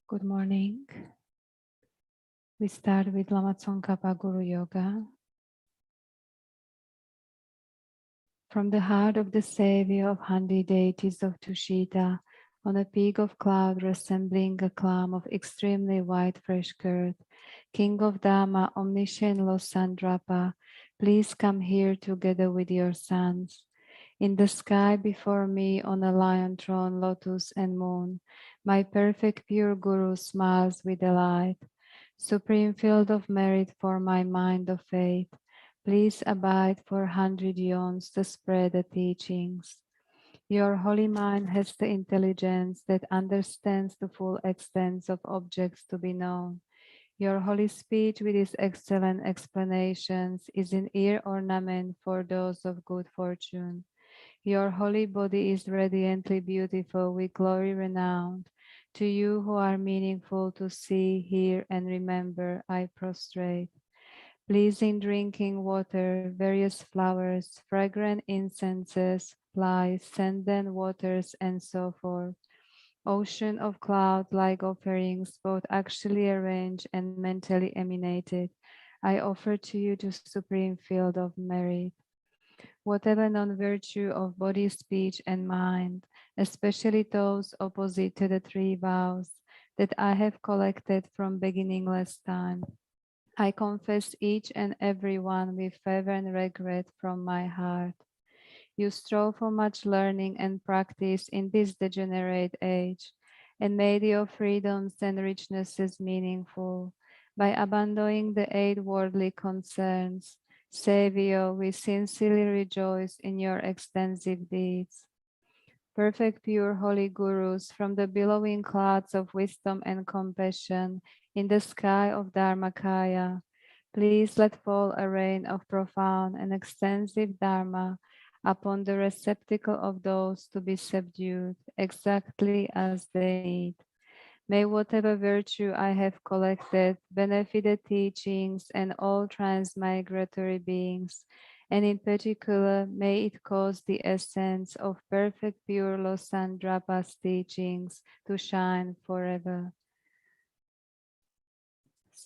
Good morning. We start with Lama Tsongkhapa Guru Yoga. From the heart of the savior of 100 deities of Tushita, on a peak of cloud resembling a clam of extremely white fresh curd, King of Dhamma, omniscient Losandrapa, please come here together with your sons. In the sky before me on a lion throne, lotus and moon, my perfect pure Guru smiles with delight. Supreme field of merit for my mind of faith, please abide for 100 eons to spread the teachings. Your holy mind has the intelligence that understands the full extent of objects to be known. Your holy speech with its excellent explanations is an ear ornament for those of good fortune. Your holy body is radiantly beautiful with glory renowned. To you who are meaningful to see, hear, and remember, I prostrate. Pleasing drinking water, various flowers, fragrant incenses, flies, scented waters, and so forth. Ocean of cloud-like offerings, both actually arranged and mentally emanated, I offer to you the supreme field of merit. Whatever non-virtue of body, speech, and mind, especially those opposite to the three vows that I have collected from beginningless time, I confess each and every one with fervent regret from my heart. You strove for much learning and practice in this degenerate age, and made your freedoms and richnesses meaningful by abandoning the 8 worldly concerns. Savior, we sincerely rejoice in your extensive deeds. Perfect, pure, holy gurus, from the billowing clouds of wisdom and compassion in the sky of Dharmakaya, please let fall a rain of profound and extensive Dharma upon the receptacle of those to be subdued, exactly as they need. May whatever virtue I have collected benefit the teachings and all transmigratory beings, and in particular, may it cause the essence of perfect pure Losandrapa's teachings to shine forever.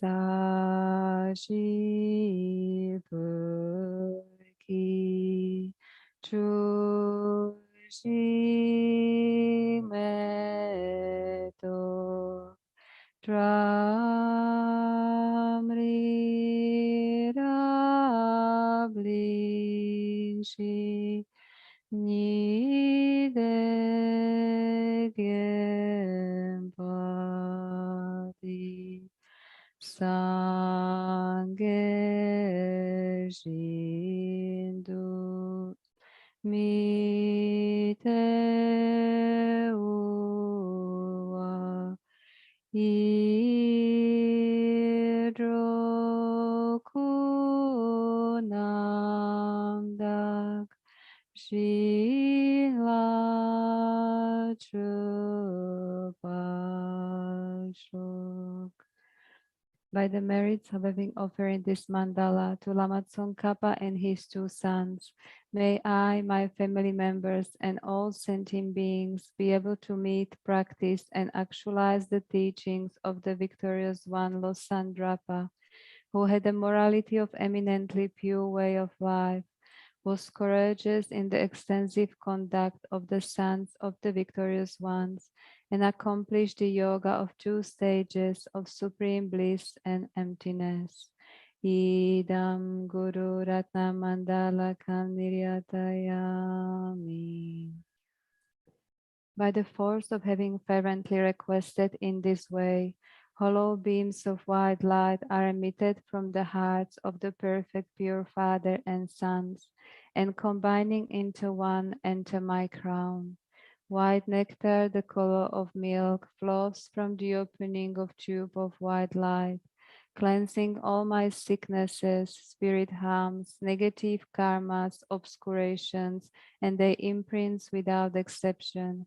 Sajipurki Chushi Meto Tramri Rablishi Nidegempati Sange Shindu Mite Uwa Hidrokunamdak Shila Chupashok. By the merits of having offered this mandala to Lama Tsongkhapa and his 2 sons, may I, my family members, and all sentient beings be able to meet, practice, and actualize the teachings of the victorious one Losandrapa, who had a morality of eminently pure way of life, was courageous in the extensive conduct of the sons of the victorious ones, and accomplished the yoga of 2 stages of supreme bliss and emptiness. Idam Guru Ratna Mandala Niryatayami. By the force of having fervently requested in this way, hollow beams of white light are emitted from the hearts of the perfect pure Father and Sons, and combining into one enter my crown. White nectar, the color of milk, flows from the opening of tube of white light, cleansing all my sicknesses, spirit harms, negative karmas, obscurations, and their imprints without exception.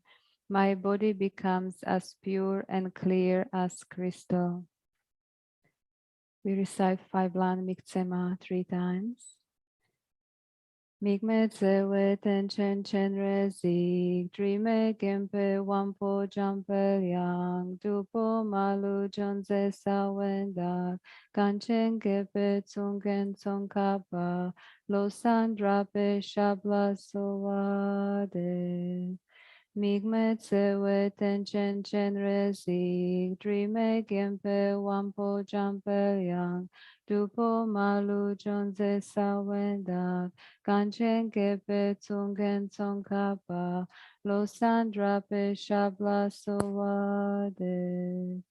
My body becomes as pure and clear as crystal. We recite 5 Lan Miktsema 3 times. Migme tsewe tenchen chen rezik, drime gempe wampo jampel yang, dupo malu jonze sawendak, kanchen gepe tsungen tsongkapa, losan drape shabla sowade. Migme tsewe tenchen chen rezik, drime gempe wampo jampel yang, dupo malu jonze sawendak, Kanchen kepe tungen tsongkapa, losandra pe shabla sowade.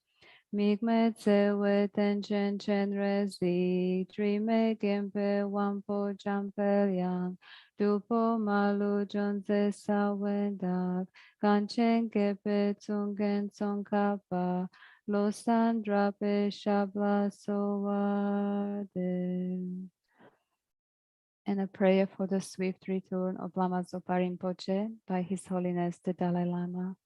Migme tsewe tenchen chen rezi, trime gempe wampo jampelyang, dupo malu jonze sawendak, kanchen kepe tungen tsongkapa, losandra pe shabla sowade. And a prayer for the swift return of Lama Zopa Rinpoche by His Holiness the Dalai Lama.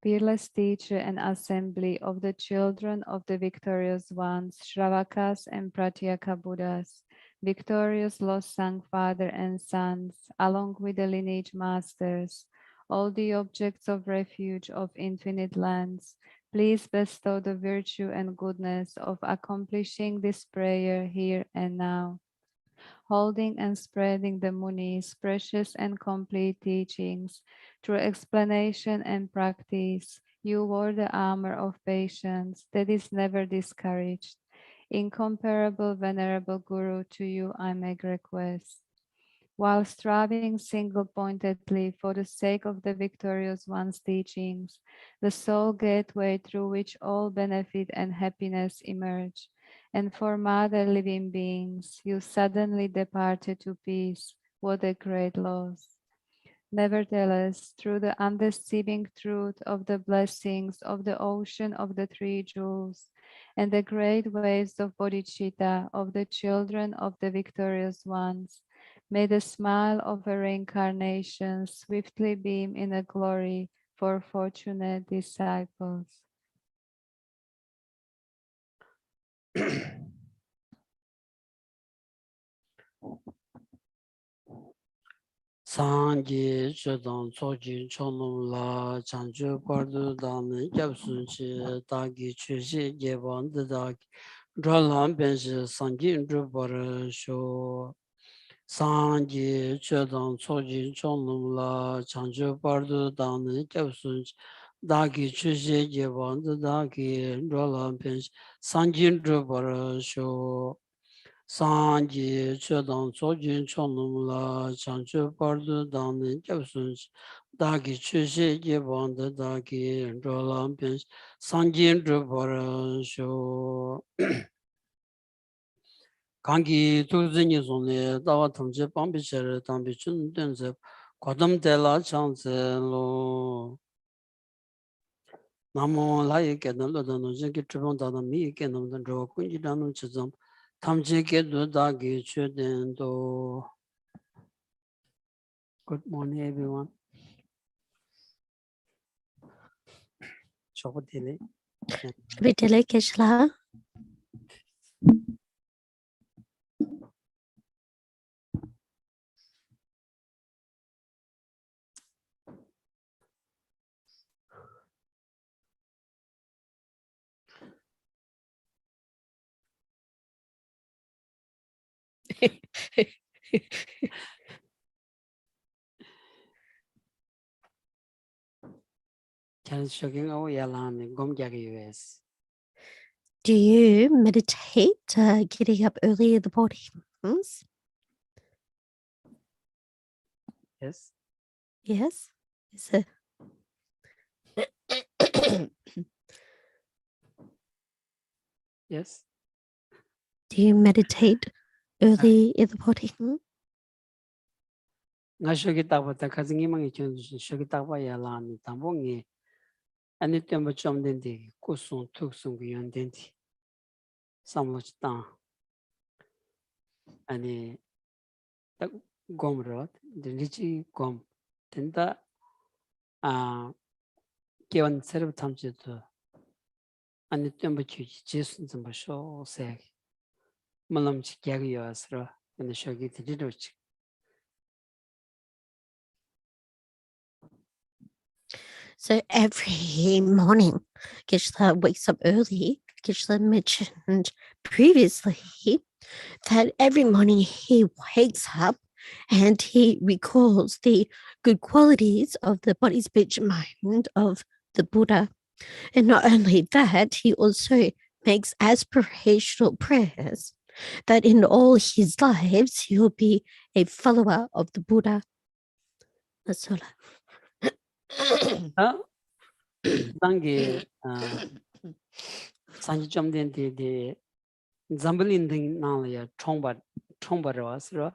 Fearless teacher and assembly of the children of the victorious ones, Shravakas and Pratyeka Buddhas, victorious lost Sang Father and Sons, along with the lineage masters, all the objects of refuge of infinite lands, please bestow the virtue and goodness of accomplishing this prayer here and now, holding and spreading the Muni's precious and complete teachings through explanation and practice. You wore the armor of patience that is never discouraged. Incomparable, venerable Guru, to you I make request. While striving single-pointedly for the sake of the victorious one's teachings, the sole gateway through which all benefit and happiness emerge, and for mother living beings, you suddenly departed to peace. What a great loss. Nevertheless, through the undeceiving truth of the blessings of the ocean of the three jewels and the great waves of bodhicitta of the children of the victorious ones, may the smile of a reincarnation swiftly beam in a glory for fortunate disciples. Sanji Chedon Soji Chonum La Chanchu Pardu Dami Gyapsun Chi Dagi Chushi Yeban Dagi Dralam Benshi Sanji Drubar Sho Sanji Chedon Soji Chonum La Chanchu Pardu Dami Gyapsun Chi Dagi Chushi Yeban Dagi Dralam Benshi Sanji Drubar Sho Sanji Chedon Sojin Chonum La Chanchu Pardu Dami Gyapsun Dagi Chushi Yebanda Dagi Rolam Pins Sanjin Drupara Sho Kangi Tuzini Zone Dawa Tamche Pambi Chere Tambi Chun Denze Kwadam Dela Changze Lo Namo Lai Kedan Lodano Jenki Tripon Dada Mi Kenam Dan Dro Kunji Danu Chizam Tamche Kedu Dagi Chuden Do. Good morning, everyone. Shobodile. Shobodile Geshe. Do you meditate getting up early in the mornings? Yes. Yes. Is it? Yes. Do you meditate early in the morning? Nga shogi takwa ta kazingi mangi chun shogi takwa ya lani tambo ngi ani tembo chom denti kusung tuksung yon denti samlo chitang ani tak gom rot dilichi gom tenda kewan serb tamche to ani tembo chuji jesun zamba sho sek malam chi gyagi yo asra ani shogi dilido chik So every morning, Geshe wakes up early. Geshe mentioned previously that every morning he wakes up and he recalls the good qualities of the body, speech, mind of the Buddha. And not only that, he also makes aspirational prayers that in all his lives he will be a follower of the Buddha. That's all. 당게 산지 좀 된데 잠블린딩 나라야 총바러스로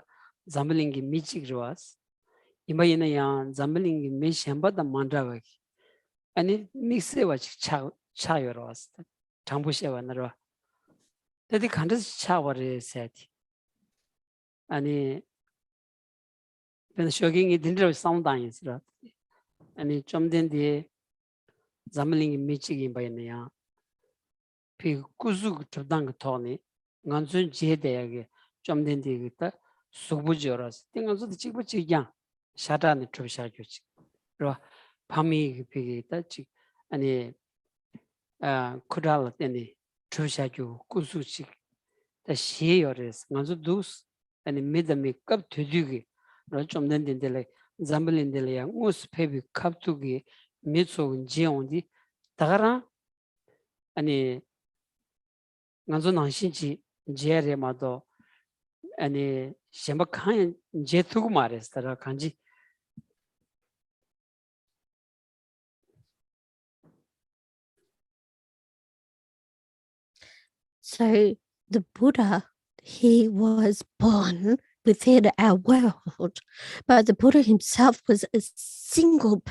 잠블링기 미치그로스 이마이나야 잠블링기 미셴바다 만다가 아니 믹스에와 차요로스 장부시와나로 데디 간데스 차와레 세티 아니 벤 쇼깅이 딘드로 사운다인스로 아니 좀 된데 잠블링기 미치기 바이나야 피 꾸수 저당 토니 간순 제대하게 좀 된디겠다 수부지어라서 땡간서도 찍부지야 샤다니 트비샤교지 그러 밤이 피게다 지 아니 쿠달 때니 트비샤교 꾸수치 다 시여레스 간서 두스 아니 미드미 컵 되지기 좀 된데래 잠블린데래 우스 페비 컵투기 미소 지온디 다가라 아니 간서 난신지 제레마도 아니 셴바칸 제투고 말했더라 간지 So the Buddha, he was born within our world, but the Buddha himself was a single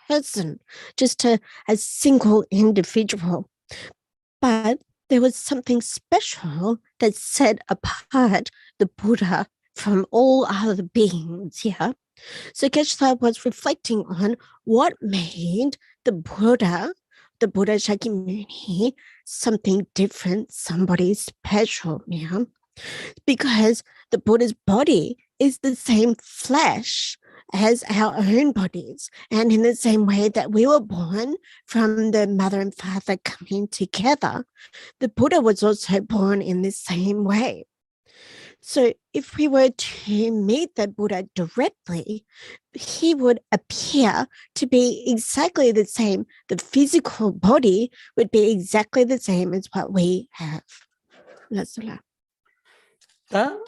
person, just a single individual. But there was something special that set apart the Buddha from all other beings here. So Geshe was reflecting on what made the Buddha Shakyamuni, something different, somebody special, yeah. Because the Buddha's body is the same flesh as our own bodies. And in the same way that we were born from the mother and father coming together, the Buddha was also born in the same way. So if we were to meet the Buddha directly, he would appear to be exactly the same. The physical body would be exactly the same as what we have. That's all. 다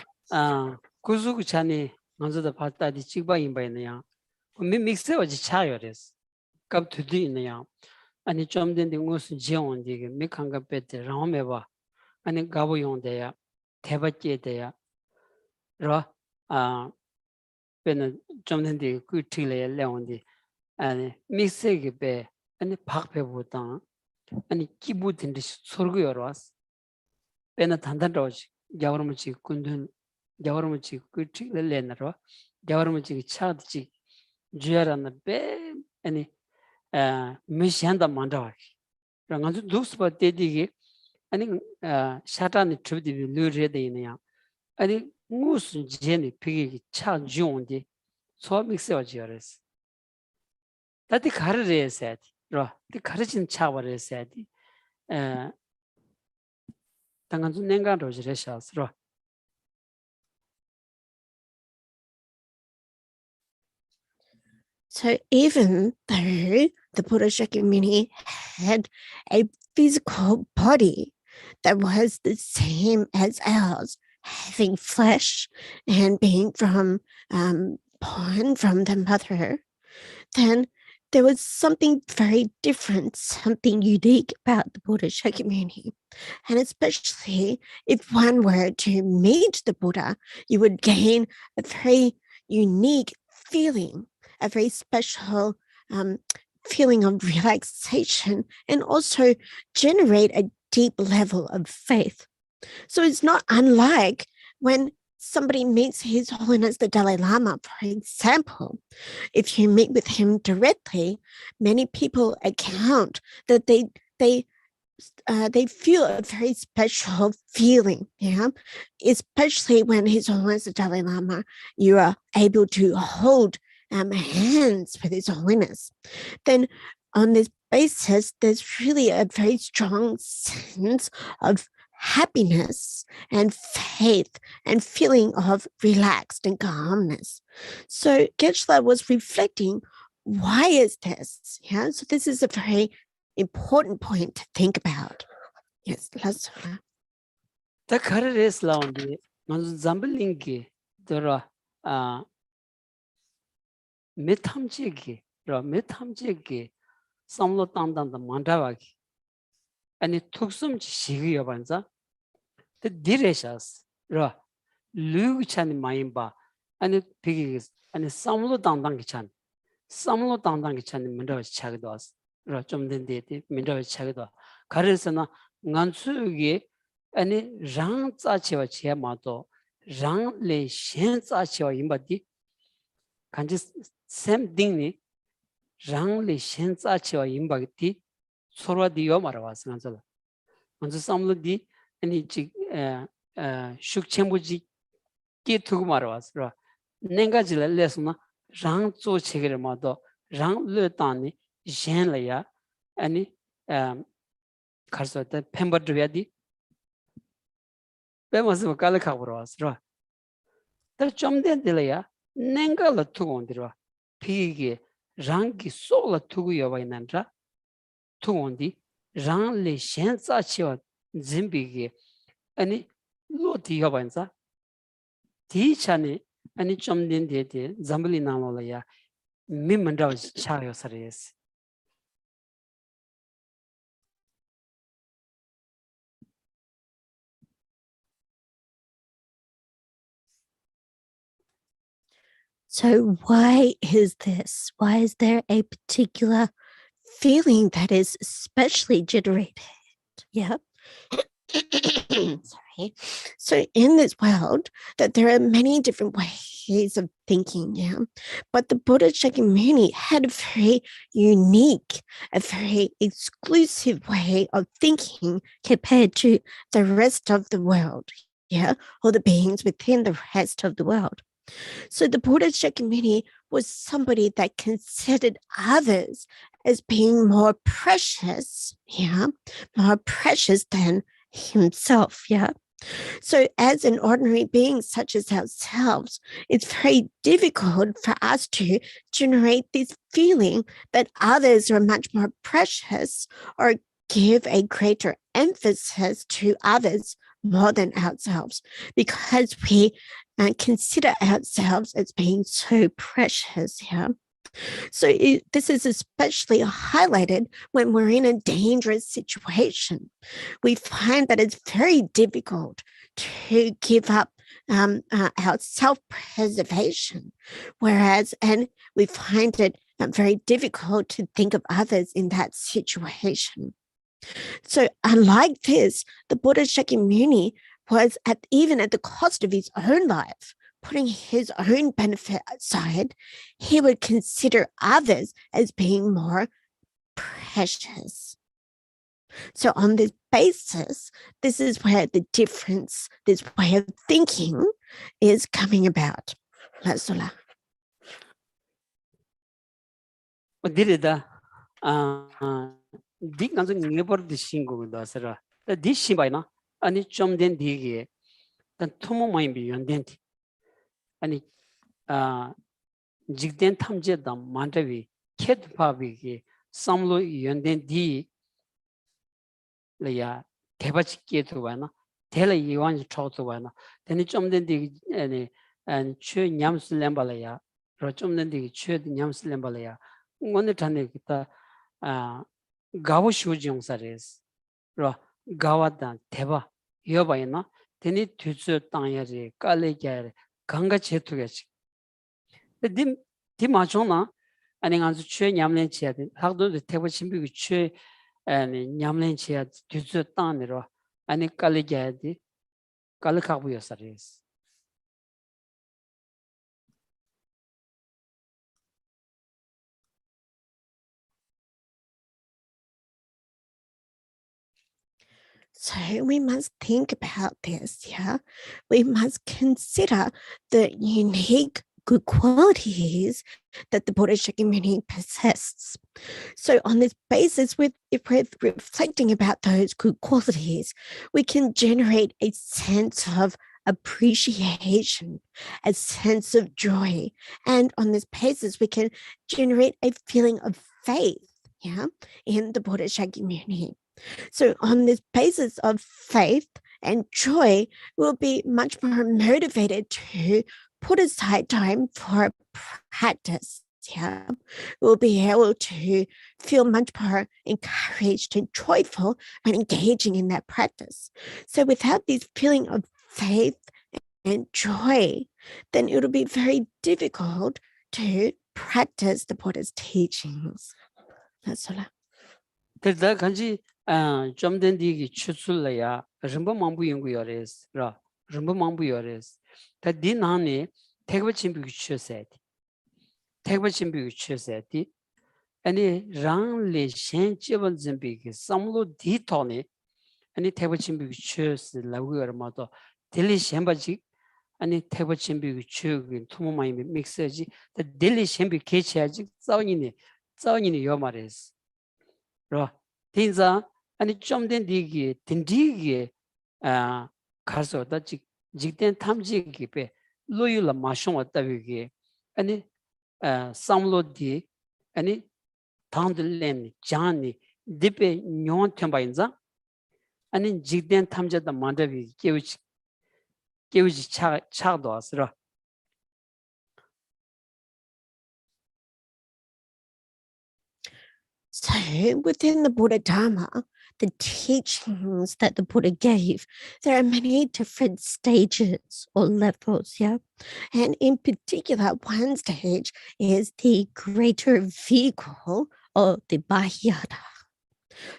구수구 차니 먼저도 봤다디 찍바인바이네야 믹스어지 차요레스 컵 되디네야 아니 좀 된데 무슨 지원디게 미칸가 베테 라메바 아니 가보용데야 대바제데야 라 베는 좀 된데 그 틀에 레온디 아니 믹스게 베 아니 박배보다 아니 기부된데 소르고여러스 베는 단단로지 야ವ르무치 군든 야ವ르무치 그 틀에 레나로 야ವ르무치 차드지 주야라나 베 아니 미션다 만다와 그러면서 두스바 때디게 아니 샤타니 트비디 루르데이냐 아니 무슨 제니 피기 차 좋은데 소믹스어지어스 다디 가르레세디 로 가르친 차버레세디 당간주 냉간로 지레샤스로 So even though the Buddha Shakyamuni had a physical body that was the same as ours, having flesh and being born from the mother, then there was something very different, something unique about the Buddha Shakyamuni. And especially if one were to meet the Buddha, you would gain a very unique feeling, a very special feeling of relaxation, and also generate a deep level of faith. So it's not unlike when somebody meets His Holiness the Dalai Lama, for example. If you meet with him directly, many people account that they feel a very special feeling, yeah, especially when His Holiness the Dalai Lama, you are able to hold hands with His Holiness. Then on this basis, there's really a very strong sense of happiness and faith and feeling of relaxed and calmness. So Geshe was reflecting, why is this? Yeah, so this is a very important point to think about. Yes, let's. The current is laundi, Zambelingi, the Methamjiki, Methamjiki, Samlo Tandan the Mandavaki, and it took some Shigi Banza, the Direshas, Luchan Maimba, and it pigs, and Samlo Dandankichan, Samlo Dandankichan, Mendoz Chagdos, Rachum Denti, Mendoz Chagdo, Karisana, Nansugi, and Rang Zachiva Chiamato, Rang Le Shen Zachiva Imbadi, can just same thing. Rangli Shenzachiwa Imbagti, Sora di Yomaravas, Nanzala. On the Samludi, and Shukchambuji Kitumaravas, Nengajila Lesma, Rang Zo Chigramato, Rang Lutani, Shenlaya, and Karsota Pemba Driadi. Bemas Kalakavras, the Chomden Delaya, Nengala Tugondira, Pigi. Rangi sola tugu yawainandra tugondi rang le shenza chiwa zimbigi ani loti yawainza di chani ani chomden de zambali nalola ya mimandraw chayo sares. So why is this? Why is there a particular feeling that is especially generated? Yeah. Sorry. So in this world, that there are many different ways of thinking, yeah. But the Buddha Shakyamuni had a very unique, a very exclusive way of thinking compared to the rest of the world, yeah, or the beings within the rest of the world. So the Buddha Shakyamuni was somebody that considered others as being more precious, yeah, more precious than himself, yeah. So as an ordinary being such as ourselves, it's very difficult for us to generate this feeling that others are much more precious or give a greater emphasis to others more than ourselves, because we consider ourselves as being so precious. Yeah. So this is especially highlighted when we're in a dangerous situation. We find that it's very difficult to give up our self-preservation, and we find it very difficult to think of others in that situation. So unlike this, the Buddha Shakyamuni was even at the cost of his own life, putting his own benefit aside, he would consider others as being more precious. So on this basis, this is where the difference, this way of thinking is coming about. Lasula. Dirida, Dick and the neighbor the shingle does this shibina, and it chum den dig, then Tomo might be on dent. And it Jigden Tamjedam, Mantavi, Ket Pavi, Samlo Yonden D. Laya, Tebach Ketuana, Tela Yuan Trotuana, then it chum den dig and Chu Yams Lambalaya, Rochum den dig Chu Yams Lambalaya. One the Tanekita Gawa Shujung Sares, Gawadan, Teba, Yobaina, then it tutu Tanyari, Kale Ganga Chetugach. The Dimachona, and in answer Che Yamlen Chet, how do the Teba Chimbi Che and Yamlen Chet, tutu Tanero, and in Kaligadi, Kalakabuya Sares. So we must think about this, yeah? We must consider the unique good qualities that the Buddha Shakyamuni possessed. So on this basis, if we're reflecting about those good qualities, we can generate a sense of appreciation, a sense of joy. And on this basis, we can generate a feeling of faith, in the Buddha Shakyamuni. So on this basis of faith and joy, we'll be much more motivated to put aside time for practice. We'll be able to feel much more encouraged and joyful when engaging in that practice. So without this feeling of faith and joy, then it'll be very difficult to practice the Buddha's teachings. That's all. 그래서 간지 좀 된디기 추출래야 림보 망부 연구열에서 림보 망부열에서 다 디나니 태거 침비기 추세디 태거 침비기 추세디 아니 랑레 셴치번 짐비기 삼로 디토니 아니 태거 침비기 추스 라고여마도 딜리 셴바지 아니 태거 침비기 추기 투모마이 믹스지 다 딜리 셴비 개체하지 싸우니네 요 말에서 틴자 아니 좀 된디기 딘디기 가서 다 직된 탐지기 배 로유라 마숑 왔다비기 아니 삼로디 아니 당들렌 잔니 디페 뇽 템바인자 아니 직된 탐자다 만다비 깨우지 차도 왔으라 So within the Buddha Dharma, the teachings that the Buddha gave, there are many different stages or levels, And in particular, one stage is the greater vehicle or the Mahayana.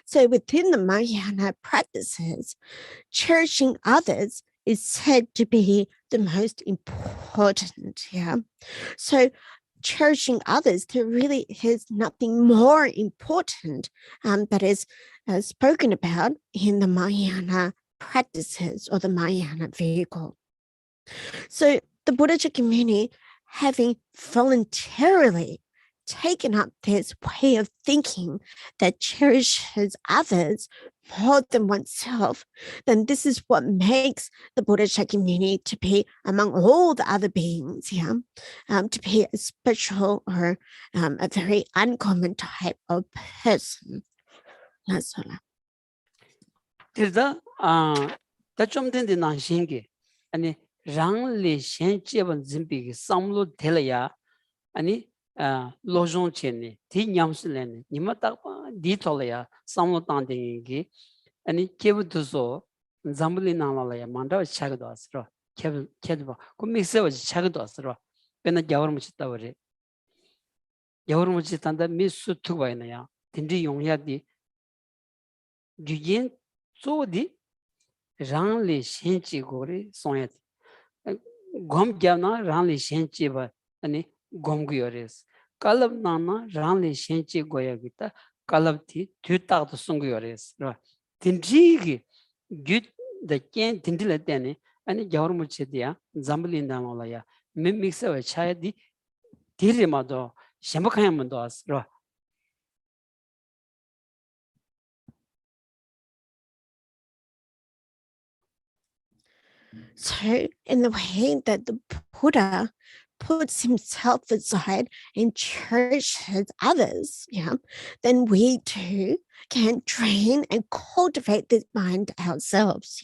So within the Mahayana practices, cherishing others is said to be the most important, So cherishing others, there really is nothing more important that is spoken about in the Mahayana practices or the Mahayana vehicle. So the Buddha Shakyamuni, having voluntarily taken up this way of thinking that cherishes others more than oneself, then this is what makes the Buddha Shakyamuni to be among all the other beings, to be a special or a very uncommon type of person. That's all. 그래서 다좀 된데 난신게 아니 랑리 셴제번 짐비기 삼로 텔야 아니 로종 첸니 디냠슬레니 니마 딱 디톨야 삼로 땅데기 아니 케부도서 잠블리 나라야 만다 차가도 왔어 케도 그 믹스어 차가도 왔어 배나 야워무치 따버리 야워무치 탄다 미스 투바이나야 딘디 용야디 규진 소디 랑리 셴치고리 소야디 곰갸나 랑리 셴치바 아니 곰구요레스 칼럽 나나 랑리 셴치 고야기다 칼럽티 뒤딱도 숨구요레스 딘지기 굿데 딘딜레테네 아니 야워무치디야 잠블린다노라야 믹스어 차야디 디리마도 셴박하야만도 왔어 So in the way that the Buddha puts himself aside and cherishes others, then we too can train and cultivate this mind ourselves,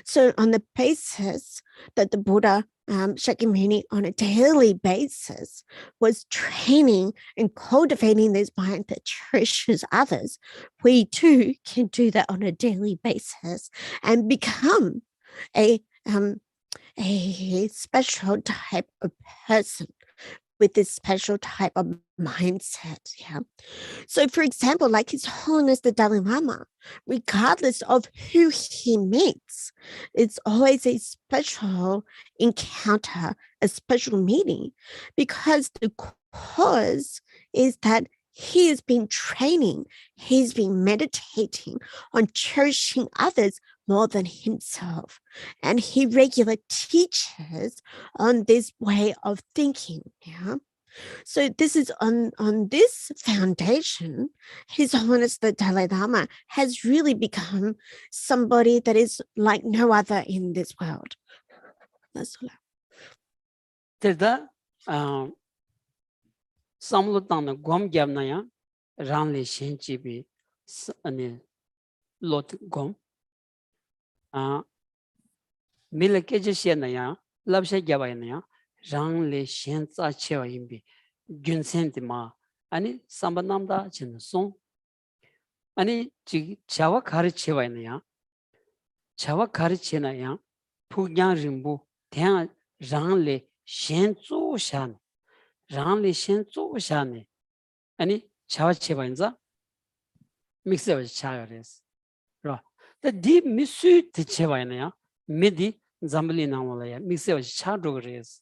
So on the basis that the Buddha Shakyamuni on a daily basis was training and cultivating this mind that cherishes others, we too can do that on a daily basis and become a special type of person with this special type of mindset. So for example, like His Holiness the Dalai Lama, regardless of who he meets, it's always a special encounter, a special meeting, because the cause is that he has been training, he's been meditating on cherishing others more than himself. And he regularly teaches on this way of thinking. So this is on this foundation, His Holiness the Dalai Lama has really become somebody that is like no other in this world. That's all. Terda samlutana gom gyamnaya ranle shenchibi ani lot gom milake jeshenaya labsha gyabayanaya rangle shenza chewa imbi gyunsentima ani sambanamda chen song ani chawa khari chewayanaya chawa khari chenaya pugyang rimbu ten rangle shenzo shan rangle shenzo shan ani chawa chewayanza mixer chayores ro the deep misu te chewayanaya midi zambali namolaya mixer chadogres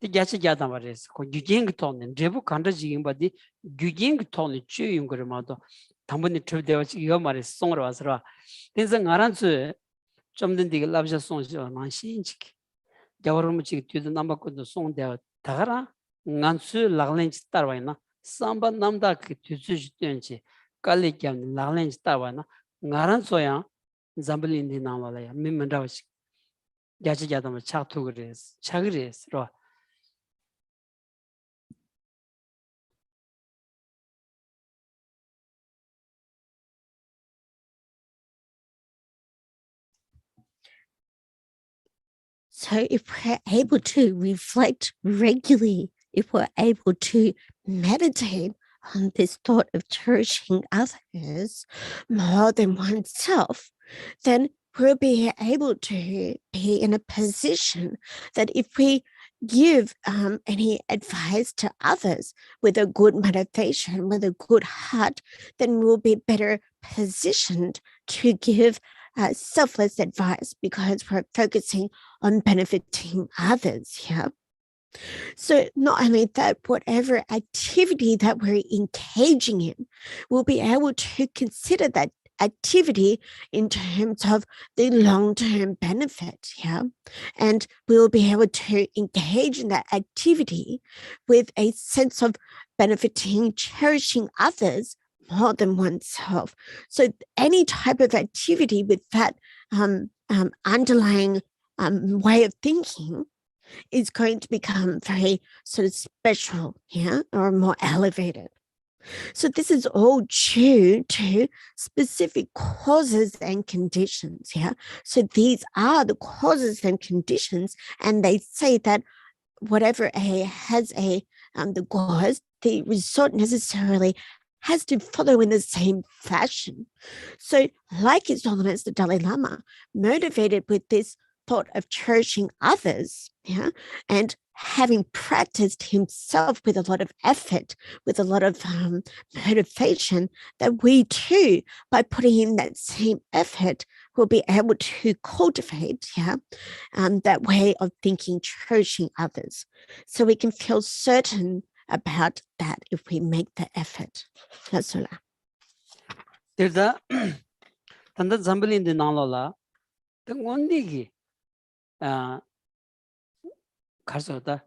the gachi gadamares ko gying ton rebu kanda jing badi gying ton chuyung gramado tambuni trdewa yo mares songra wasra denza ngaranzu 좀든 디가 랍자 송죠 만신직 겨울무직 뒤도 남바고도 송대와 다가라 ngansu laglench tarwaina samba namda ki tuzu tenchi kali kyam laglench tarwaina ngaran soya zambali indi namala ya mimmandaw yachi jadam chaktu gres chagres ro So if we're able to reflect regularly, if we're able to meditate on this thought of cherishing others more than oneself, then we'll be able to be in a position that if we give any advice to others with a good meditation, with a good heart, then we'll be better positioned to give selfless advice because we're focusing on benefiting others. Yeah. So not only that, whatever activity that we're engaging in, we'll be able to consider that activity in terms of the long-term benefit. Yeah. And we'll be able to engage in that activity with a sense of benefiting, cherishing others more than oneself. So any type of activity with that underlying way of thinking is going to become very sort of special, yeah, or more elevated. So this is all due to specific causes and conditions, yeah. So these are the causes and conditions, and they say that whatever has the cause, the result necessarily has to follow in the same fashion. So, like His Holiness the Dalai Lama, motivated with this thought of cherishing others, yeah, and having practiced himself with a lot of effort, with a lot of motivation, that we too, by putting in that same effort, will be able to cultivate, yeah, that way of thinking, cherishing others. So we can feel certain about that if we make the effort. That's all. terda tanda zambali indi nalola the ngondigi karsoda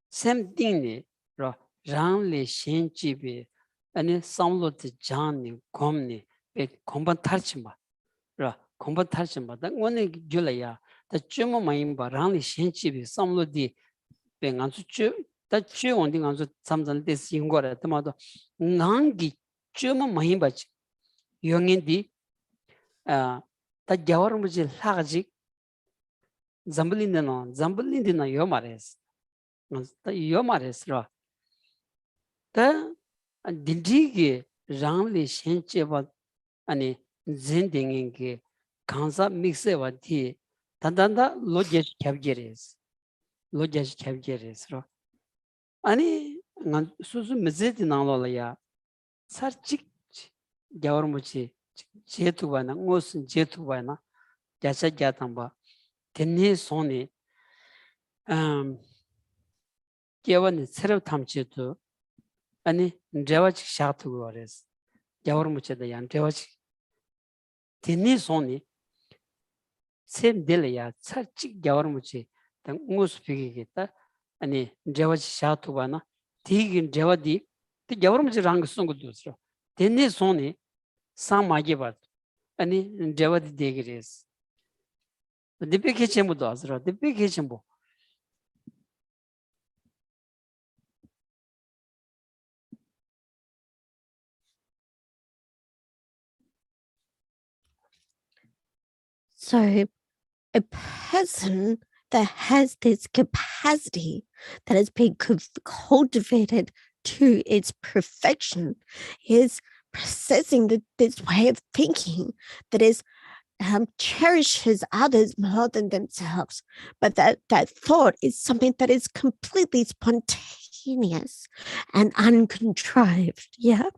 same thing ni ro rangle shenchibi ani samlot janni komni be komban tarchima ro komban tarchima da ngone julaya da chumo mayimba rangle shenchibi samlodi be ngansu chu da chu ondi ngansu samjan des yingora tamado ngangi chumo mayimba yongindi da gyawar muji lagaji zambalindina yomares ta yomares ro ta dindigi rangli shencheba ani zindingi kansa mixewa di tandanda lojesh kyabgeres ro ani ngan susu mezeti nanglola ya sarchik gyawar muji 제투바나 무슨 제투바나 자자자탄바 텐니 손이 개원 새로 탐지도 아니 제와치 샤투고 그래서 야워무체다 양 제와치 텐니 손이 셈델이야 살직 야워무체 당 무스피기겠다 아니 제와 샤투바나 디긴 제와디 디 여러분들 랑 송고도스로 데네 손에 상마게 봐 아니 제와디 데기레스 디페케 쳔부도 아스라 디페케 쳔부 So a person that has this capacity that has been cultivated to its perfection is possessing this way of thinking that is cherishes others more than themselves, but that thought is something that is completely spontaneous and uncontrived. Yeah.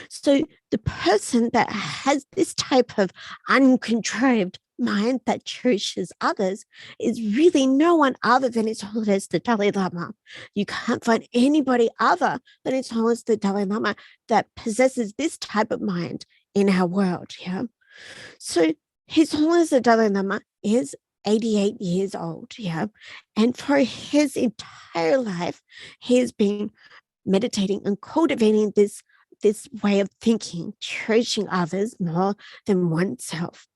So the person that has this type of uncontrived mind that cherishes others is really no one other than His Holiness the Dalai Lama. You can't find anybody other than His Holiness the Dalai Lama that possesses this type of mind in our world. Yeah. So His Holiness the Dalai Lama is 88 years old. Yeah. And for his entire life, he has been meditating and cultivating this way of thinking, cherishing others more than oneself.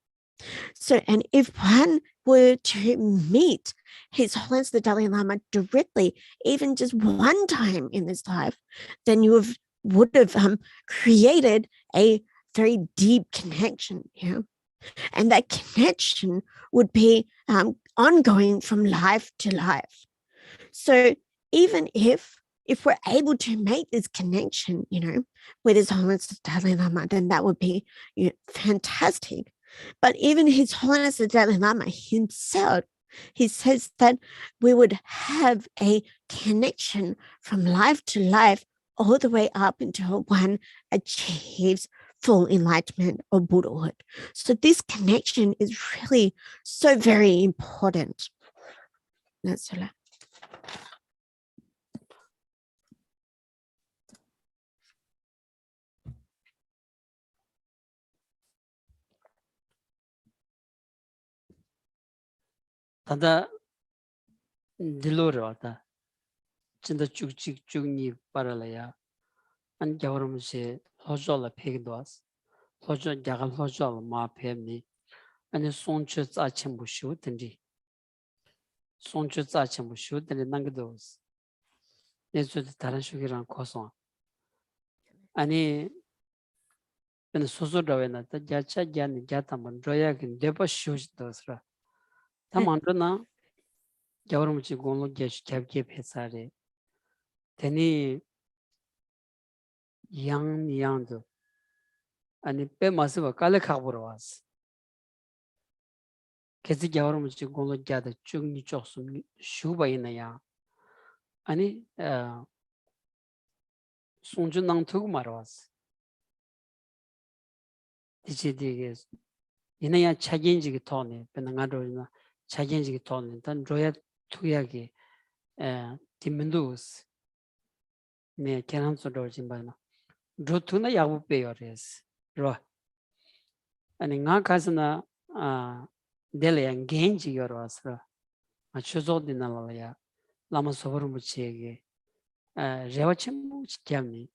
So, and if one were to meet His Holiness the Dalai Lama directly, even just one time in this life, then you would have created a very deep connection. Yeah. And that connection would be ongoing from life to life. So even if we're able to make this connection, with His Holiness the Dalai Lama, then that would be fantastic. But even His Holiness the Dalai Lama himself, he says that we would have a connection from life to life all the way up until one achieves full enlightenment or Buddhahood. So this connection is really so very important. That's all. 다다 딜로르다 진짜 쭉쭉쭉니 빨아라야 안 겨울음시 호절라 페기도스 호절 야간 호절 마페미 아니 손주 짜침 부슈 든지 손주 짜침 부슈 든지 난게도스 예수도 다른 식이랑 고소 아니 근데 소소라वे나 자차자니 자타만 로야긴 데버 쇼스도스라 다만도나 겨울음시 공로 게시 캡게 페사레 되니 양도 아니 빼마스가 깔레카보러 왔어. 계속 겨울음식 공로 자다 쭉니 쪽숨 슈바이나야. 아니 송준낭 두고 말았어. 디지디게 이나야 차긴지기 토네 베나가로나 차긴지기 토네 단 로야 투야기 디멘도스 네 캐난소로 짐바나 로투나 야부 빼요레스 로 아니 nga 가스나 델레양 겐지 여러스라 추조디나라야 라마 소버무치에게 레와침무 지캬니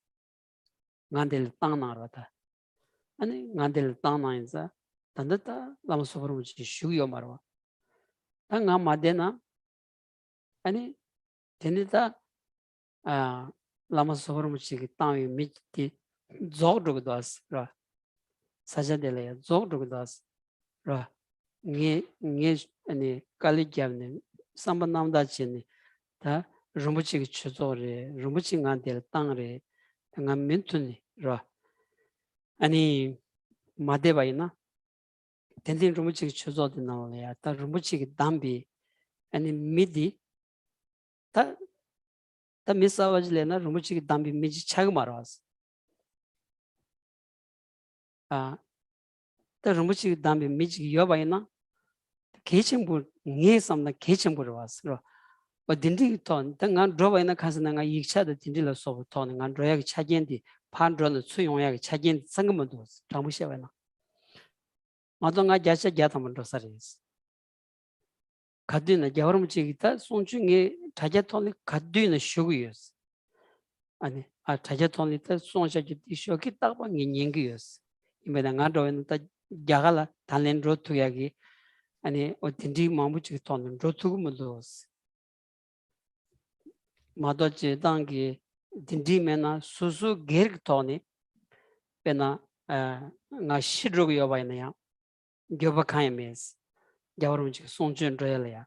ngandel을 땅나라다 아니 ngandel을 땅나인자 단다다 라마 소버무치 슈요 말와 당가 마데나 아니 데니다 라마 소버무치 땅이 미티 조르고다스라 사자델레야 조르고다스 라 게 아니 칼리캬네 삼반남다치니 다 rumbuchi chuzore rumbuchi ngandel tangre nga mentuni ra ani madebaina tendin rumbuchi chuzode naole ta rumbuchi dambi ani midi ta misawajlena rumbuchi dambi miji chag marwas ta rumbuchi dambi miji yobaina 개침부 녜섬나 개침부로 왔어. 딘디 톤 당간 드로바이나 가서나가 익차도 딘디로 소부 톤 간 드로야기 차겐디 판드로는 수용야기 차겐 상금도 장부시와나. 마동가 자세 자타문도 사리스. 가드나 야오름지기다 송중에 자제톤이 가드는 쇼구였어. 아니 자제톤이다 송샤지 쇼기 딱방 인연기였어. 이메다 나도는 다 야갈라 달렌 로투야기 아니 어딘지 마무지 돈은 로투구문도스. 마도지 당기 딘디메나 수수 게르토니 페나 나 시르고 여바이나야 교바카이메스 야오름지 송준 로얄이야.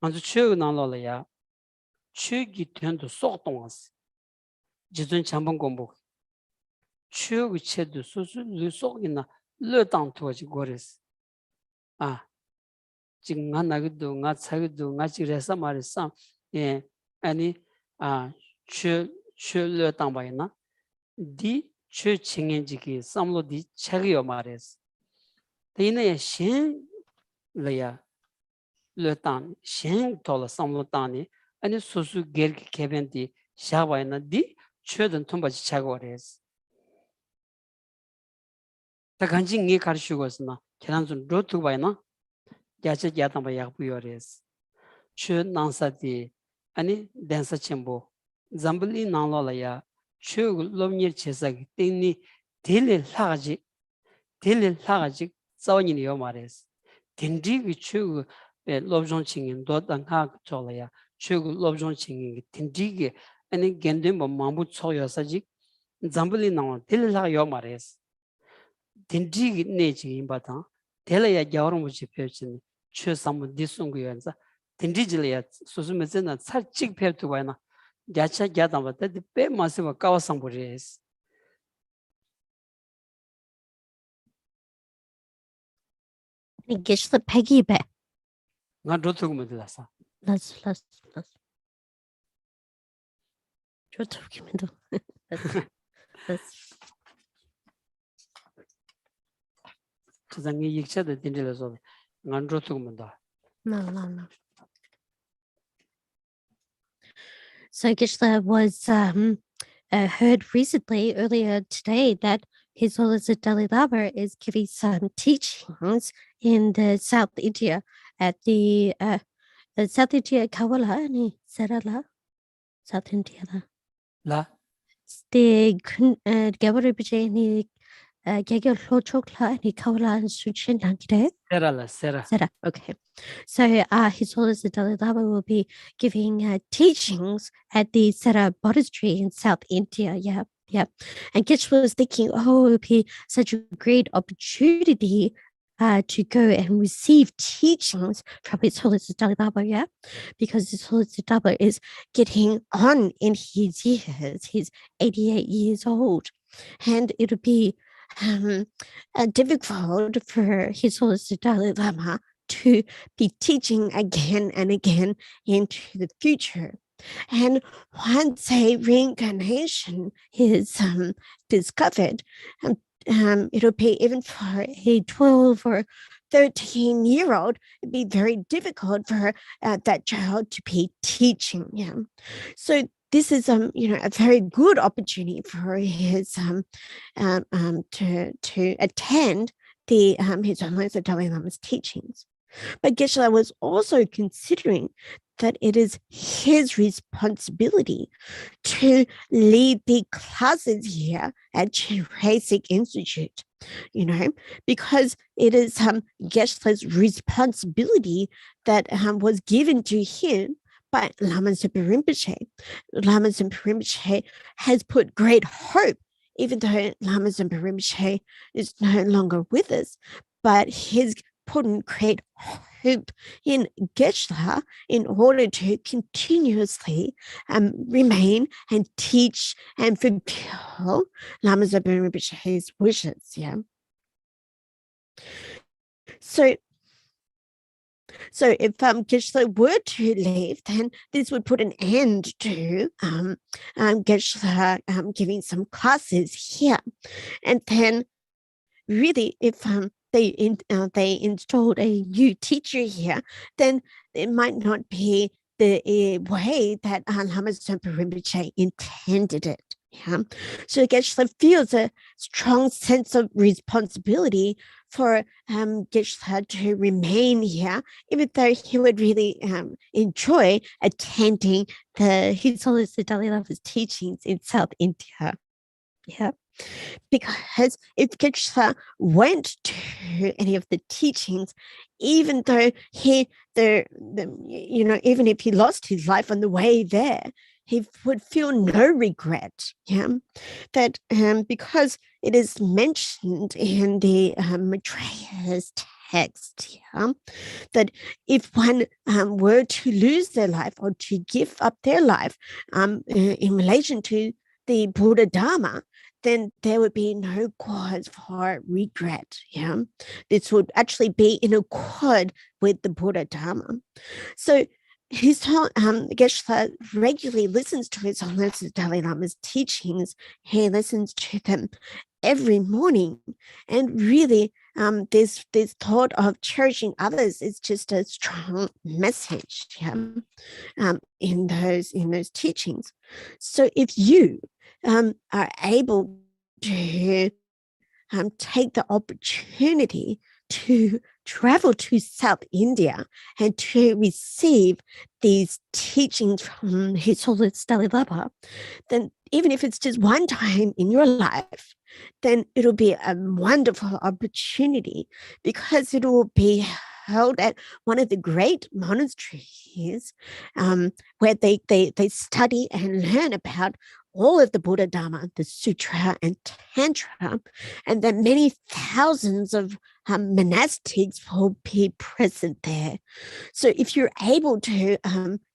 먼저 추억이 나눠라야 추억이 된도 쏙동았어. 지존 잠번 공부 추억이 채도 수수 쏙이나 르당토지 고레스. 지금 나 나기도 나 차기도 나 지레서 말했어. 예. 아니 추추르 당바이나 디 추칭엔지기 삼로디 차기요 말했어. 이내 신려야 르당 신 돌아 삼로당니 아니 수수 게르기 개변디 샤바이나 디 최든 통바지 차고레스. 다 간지 니 가르치고스나 계란좀 로투바이나 야제 야당바 약부요레스. 추 난사디 아니 댄서 쳔보 잠블리 나로라야 추 롬니 체사기 땡니 딜레 라가지 자원이요 말레스. 딘디기 추 롭종칭인 도당하 졸라야 추 롭종칭인 딘디기 아니 겐덴보 마무 초여사지 잠블리 나로 딜라요 말레스. 딘디기 내지 임바다 델라야 야오르무지 펴진 추 삼무 디송구연자 딘디질이야 소수메즈나 살찍 펴두바나 야차 야담바다 빼 마스바 까와상보레스. Geshe Peggy be. 나 로투구면들라사. Let's. Let's. 지상에 익차도 딘딜라서 나 로투구면다. No. So Geshe was heard recently earlier today that His Holiness the Dalai Lama is giving some teachings in the South India at the South India Kawala ni Serala South India 라 the Gabari Bijay ni Gagel Chokla ni Kawala Suchin Lankide. 세라. Okay. So His Holiness the Dalai Lama will be giving teachings at the Sera Monastery in South India. Yeah. And Geshe was thinking, it would be such a great opportunity to go and receive teachings from His Holiness the Dalai Lama, yeah? Because His Holiness the Dalai Lama is getting on in his years. He's 88 years old. And it would be difficult for His Holiness the Dalai Lama to be teaching again and again into the future. And once a reincarnation is discovered, it'll be even for a 12 or 13-year-old, it'd be very difficult for that child to be teaching. Yeah. So this is a very good opportunity for his to attend the His Holiness the Dalai Lama's teachings. But Geshe was also considering that it is his responsibility to lead the classes here at Jurassic Institute, because it is Geshe's responsibility that was given to him by Lama Zopa Rinpoche. Lama Zopa Rinpoche has put great hope, even though Lama Zopa Rinpoche is no longer with us, but he's put great hope in Geshe in order to continuously remain and teach and fulfill Lama Zopa Rinpoche's wishes. Yeah. So if Geshe were to leave, then this would put an end to Geshe giving some classes here. And then really, if they installed a new teacher here, then it might not be the way that Lama Zopa Rinpoche intended it. Yeah. So Geshe feels a strong sense of responsibility for Geshe to remain here, even though he would really enjoy attending His Holiness the Dalai Lama's teachings in South India. Yeah. Because if Geshe went to any of the teachings, even though even if he lost his life on the way there, he would feel no regret. Yeah, that because it is mentioned in the Maitreya's text, yeah, that if one were to lose their life or to give up their life in relation to the Buddha Dharma, then there would be no cause for regret. Yeah, this would actually be in accord with the Buddha Dharma. So Geshe regularly listens to His Holiness Dalai Lama's teachings. He listens to them every morning, and really, this thought of cherishing others is just a strong message. Yeah, in those teachings. So if you are able to take the opportunity to travel to South India and to receive these teachings from His Holiness Dalai Lama, then even if it's just one time in your life, then it'll be a wonderful opportunity, because it will be held at one of the great monasteries where they study and learn about all of the Buddha Dharma, the Sutra and Tantra, and then many thousands of monastics will be present there. So if you're able to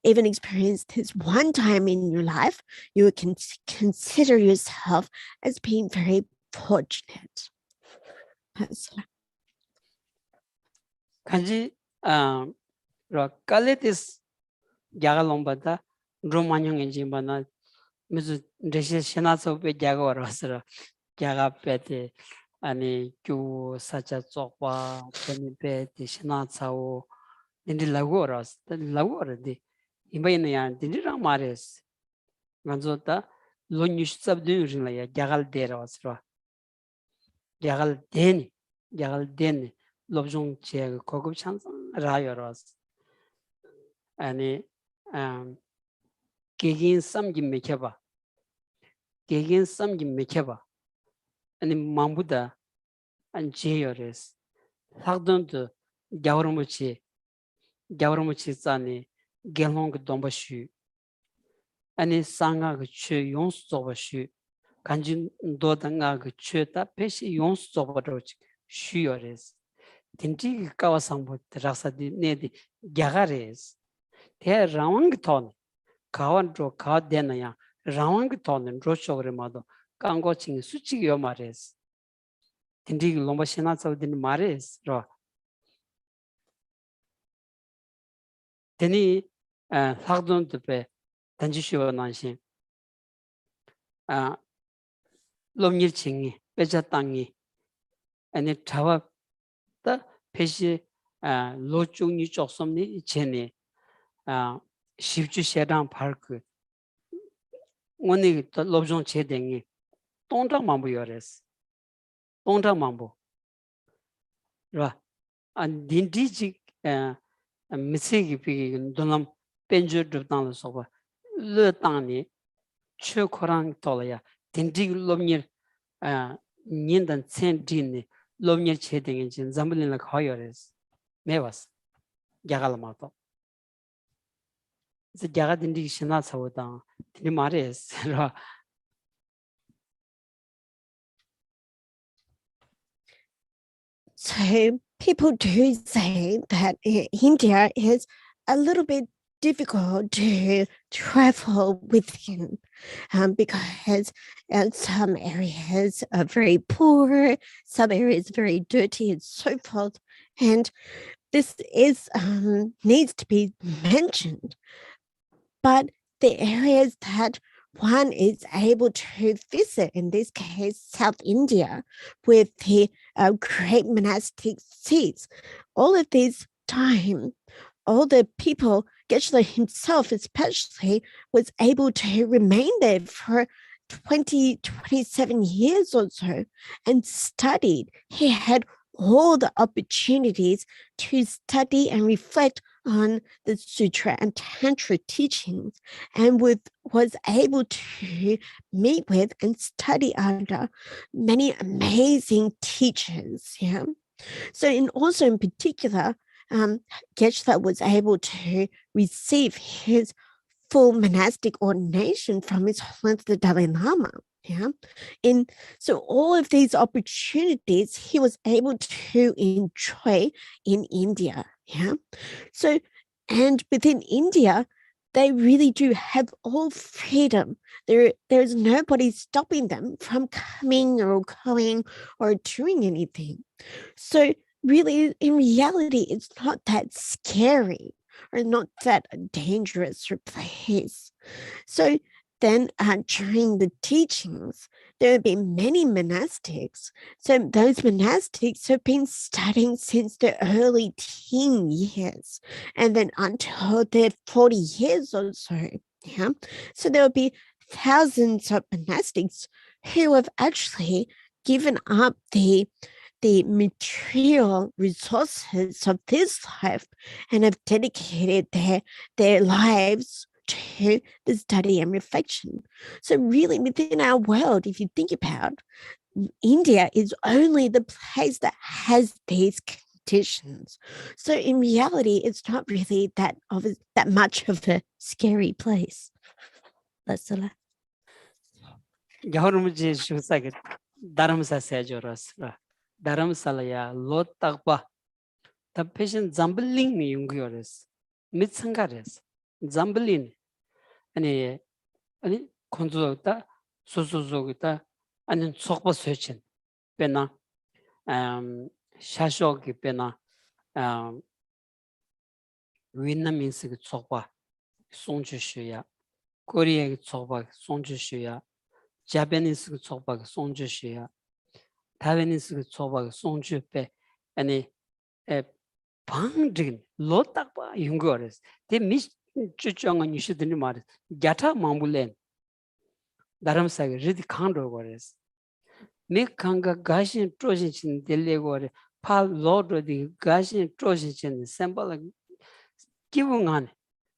even experience this one time in your life, you can consider yourself as being very fortunate. 간지 kalletis 야갈롱바다 로마뇽인지 만나 무슨 레시 신나서 배 야가 와서라 야가 배데 아니 교 사자 쪽과 전배 신나서 인디 라고라스 라고르디 이바이나야 딘디랑 마레스 간조다 로뉴스 sab드르라야 야갈 데라스라 야갈 데니 롭종 제 고급 찬상 라요라스 아니 개긴 삼김 메켜봐 아니 mambuda 안 제요레스 학던도 야오르무치 자니 겔롱 dombashi 아니 상가 그치 용수 저버시 간진 도당가 그치다 페시 용수 저버로치 쉬요레스 딘지 까와상부 드라사디 네디 야가레스 대 라왕톤 가완로 가데나야 라왕톤은 로쇼그레마도 깡고칭 수치기요 말레스 딘디 롬바시나 사우딘 말레스 로 데니 학돈드베 단지시오 난신 롬일칭이 빼자땅이 아니 자와다 페시 로중이 쪽섬니 제네 십주세랑 파크 오늘 또 롭종 제댕이 동장만부여레스 동장만부 라 딘디지 미세기 비기 돈람 벤저드당을 소바 르땅니 최코랑 돌아야 딘디 롬니 년단 센디니 롬니 제댕이 진 잠블린라 커여레스 메바스 야갈마도 이제 야가 딘디 신나 사오다 딘디 말레스 라 So people do say that India is a little bit difficult to travel within because some areas are very poor, some areas very dirty and so forth. And this is needs to be mentioned. But the areas that one is able to visit, in this case, South India, with the great monastic seats, all of this time, all the people, Geshe himself especially, was able to remain there for 27 years or so and studied. He had all the opportunities to study and reflect on the Sutra and Tantra teachings, and was able to meet with and study under many amazing teachers. Yeah. So also in particular, Geshe was able to receive his full monastic ordination from His Holiness the Dalai Lama. Yeah. And so all of these opportunities he was able to enjoy in India. Yeah. So, and within India, they really do have all freedom. There's nobody stopping them from coming or going or doing anything. So really, in reality, it's not that scary or not that dangerous place. So then during the teachings, there have been many monastics. So those monastics have been studying since the early teen years and then until they're 40 years or so. Yeah. So there will be thousands of monastics who have actually given up the material resources of this life and have dedicated their lives to the study and reflection. So really within our world, if you think about, India is only the place that has these conditions. So in reality, it's not really that much of a scary place. That's the last. 여러분이 주사게 다름사 세조라스라 다름살야 로딱바 다 패션 잠블링 용구요레스 미창가레스 잠블린 아니 콘조다 소소소기다 아니 속바 스웨친 베나 샤쇼기 베나 위남민스기 속바 송주슈야 코리아기 속바 송주슈야 Japanese chokpa songju shya, Taiwanese chokpa songju pe, ani bang jing lo takpa yungu ores. Te mis chuchonga nishidini mares. Gyata mambulen. Dharamsaga ridi khandro ores. Me kanga gashin troshin chin dele gore. Pa lodro di gashin troshin chin sembala kibungan.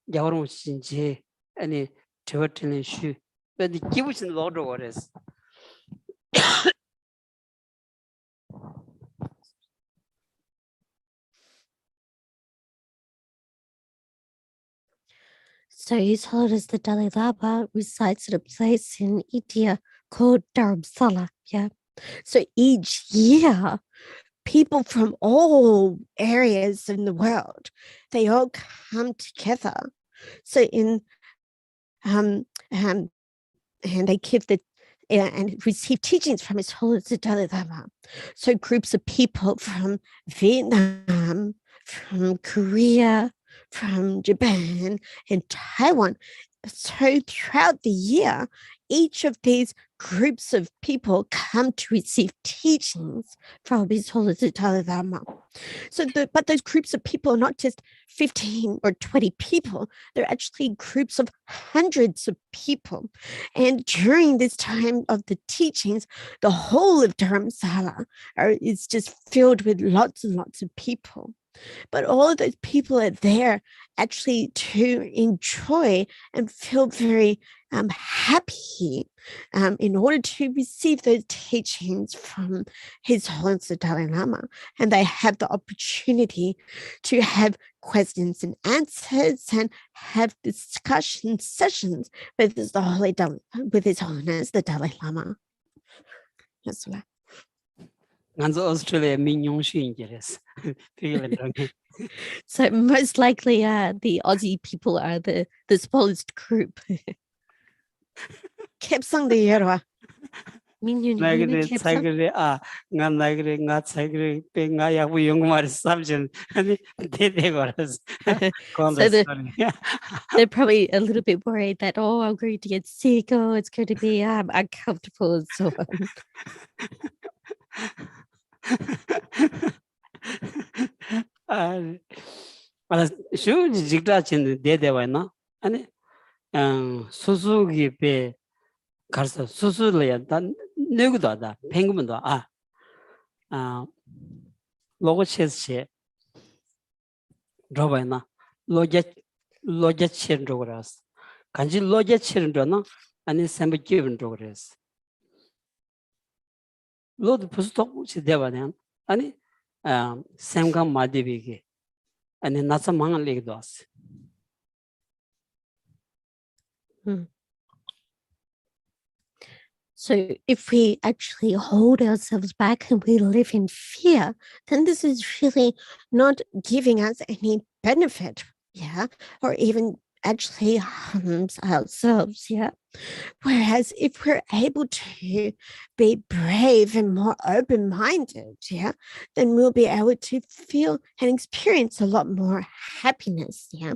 Yawarum chinje ani tewatilin shu. But the kibush in Lord orders. So His Holiness the Dalai Lama resides at a place in India called Dharamsala. Yeah. So each year, people from all areas in the world, they all come together. So and they give and receive teachings from His Holiness the Dalai Lama. So groups of people from Vietnam, from Korea, from Japan, and Taiwan. So throughout the year, each of these groups of people come to receive teachings from His Holiness the Dalai Lama. So, but those groups of people are not just 15 or 20 people. They're actually groups of hundreds of people. And during this time of the teachings, the whole of Dharamsala is just filled with lots and lots of people. But all of those people are there actually to enjoy and feel very happy in order to receive those teachings from His Holiness the Dalai Lama. And they have the opportunity to have questions and answers and have discussion sessions with His Holiness the Dalai Lama. That's what. Australia So most likely the Aussie people are the smallest group. 캡상 대여라. 나그래 차그래 nga 나그래 nga 차그래 pe nga yabu 용말 삼진 아니 대대거라서 So they're probably a little bit worried that I'm going to get sick, it's going to be uncomfortable and so on. 슈 직다친 대대와나 아니 수수기 배 가서 수수를 단 내고도 하다 penguin도 logo chess Robina, loja chen doras. Kanji loja chen dona, and is semi given doras. Lord Pusto Devanan, and Samgam Madivigi, and in Nasamanga Legdos. So if we actually hold ourselves back and we live in fear, then this is really not giving us any benefit, yeah, or even actually harms ourselves, yeah. Whereas if we're able to be brave and more open-minded, yeah, then we'll be able to feel and experience a lot more happiness, yeah.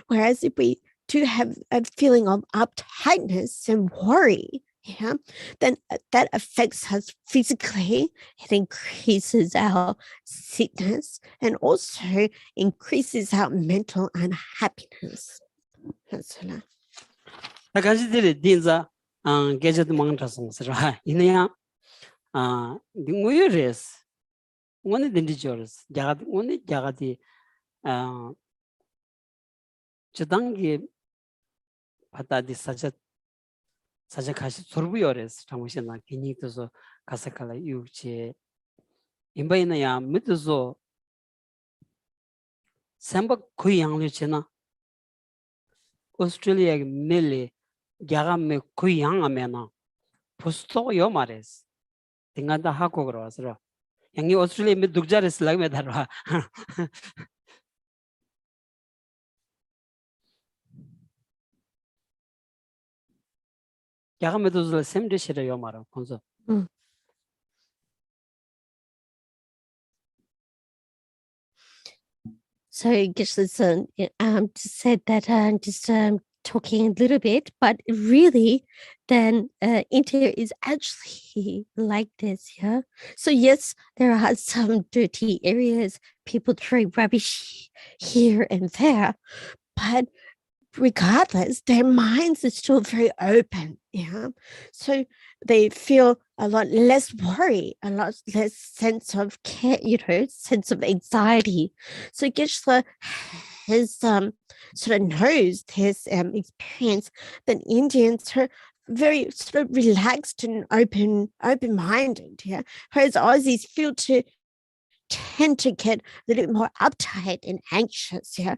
Whereas if we do have a feeling of uptightness and worry, yeah, then that affects us physically. It increases our sickness and also increases our mental unhappiness. That's it. The Kanji Dinza, Gadget Mountains, right? In the Muyures, one of the individuals, Jagad, one Jagati, Chadangi Patadi such a Kashi Sorbuyores, Tamushina, Kinitoso, Kasakala, Yuche, Imbainaya, Mituzo, Samba Kuyang Luchina, Australia, Millie, Jagame Kuyang Amena, Posto Yomares, Tingada Hakogros, Yangi Australia Midukjaris like Medara. Yagamedos the same dish at Yomara, Conso. So Geshe just said that just talking a little bit, but really then India is actually like this, yeah. So yes, there are some dirty areas, people throw rubbish here and there, but regardless, their minds are still very open, yeah. So they feel a lot less worry, a lot less sense of care, sense of anxiety. So Geshe has sort of knows his experience that Indians are very sort of relaxed and open-minded, yeah. Whereas Aussies feel to tend to get a little bit more uptight and anxious, yeah.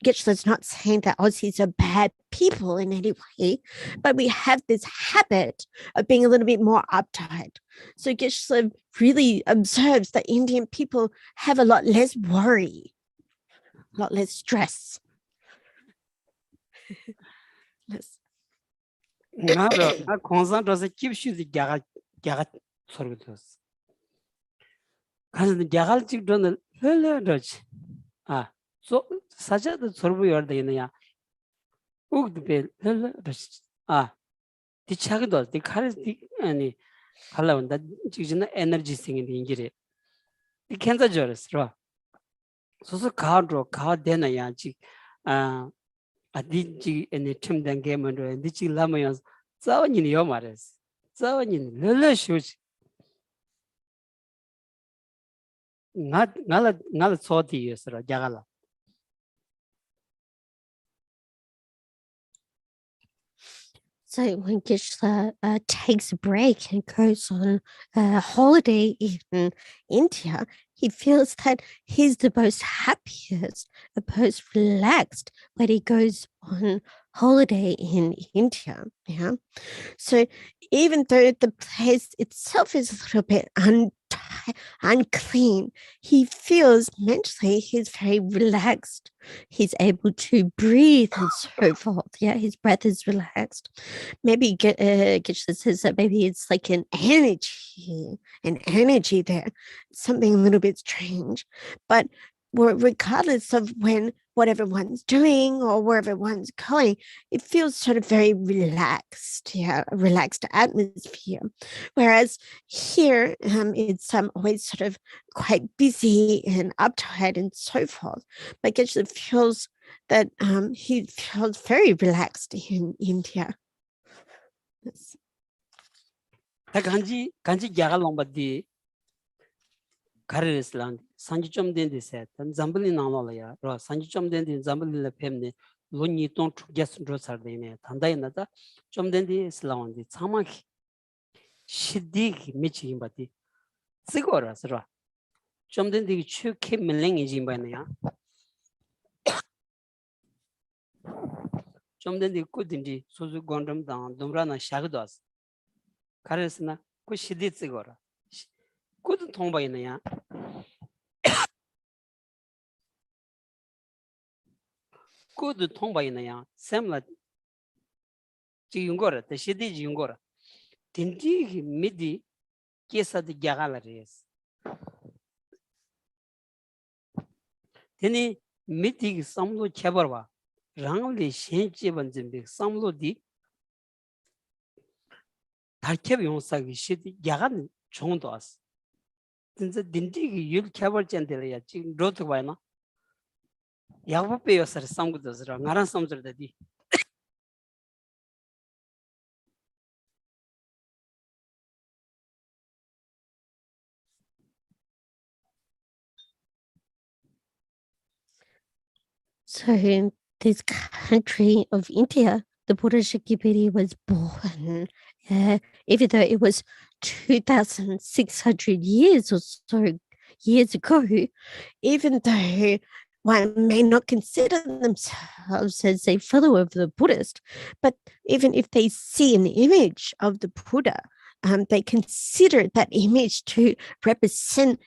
Geshe's not saying that Aussies are bad people in any way, but we have this habit of being a little bit more uptight. So Geshe really observes that Indian people have a lot less worry, a lot less stress. I concentrate keeps you the Jagat Sorbitos. Because the Jagal chick done the Dutch. So such a the Sorbu or the India. Ook the bill, Dutch. The Chagados, the carries the any color that is an energy thing in the injury. The Kansas Joris, raw. So car draw, car then a yanchi. A DG and the Tim Dan game and the Chi Lamayans. So in Yomares. So in Lilla shoes. Not salty, yes, Jagala. So when Geshe takes a break and goes on a holiday in India, he feels that he's the most happiest, the most relaxed when he goes on holiday in India. Yeah. So even though the place itself is a little bit unclean, he feels mentally he's very relaxed. He's able to breathe and so forth. Yeah, his breath is relaxed. Maybe Geshe says that maybe it's like an energy there, something a little bit strange. But regardless of what everyone's doing or where everyone's going, it feels sort of very relaxed, yeah, a relaxed atmosphere. Whereas here, it's always sort of quite busy and uptight and so forth. But Geshe feels that he feels very relaxed in India. Yes. The Kanji Jagalong, but the 가르스란 산지 좀 된데세 잠블리 나눠라야 로 산지 좀 된데 잠블리를 팸네 론이 똥 게스로 살되네 단다이나다 좀 된데 슬라운디 참마키 시디기 미치긴바디 쓰고라서라 좀 된데 추케 밀랭이 짐바네야 좀 된데 꾸딘디 소주 gondom당 domrana 샤그도스 가르스나 그 시디 쓰고라 꾸든 통바이네야 꾸드 통바이네야 샘라 지용거라 대시디 지용거라 딘디기 미디 계사디 야갈라리스 데니 미디기 삼로 쳬버와 랑리 신지번 준비 삼로디 달캡 용사기 시디 야간 정도 왔어 진짜 딘디기 율 쳬벌젠데야 지금 로드 와이나 야부페요서 삼고도스라 나란 삼저다디 So in this country of India, the Buddha Shakipati was born, even though it was 2,600 years or so years ago, even though one may not consider themselves as a follower of the Buddhist, but even if they see an image of the Buddha, they consider that image to represent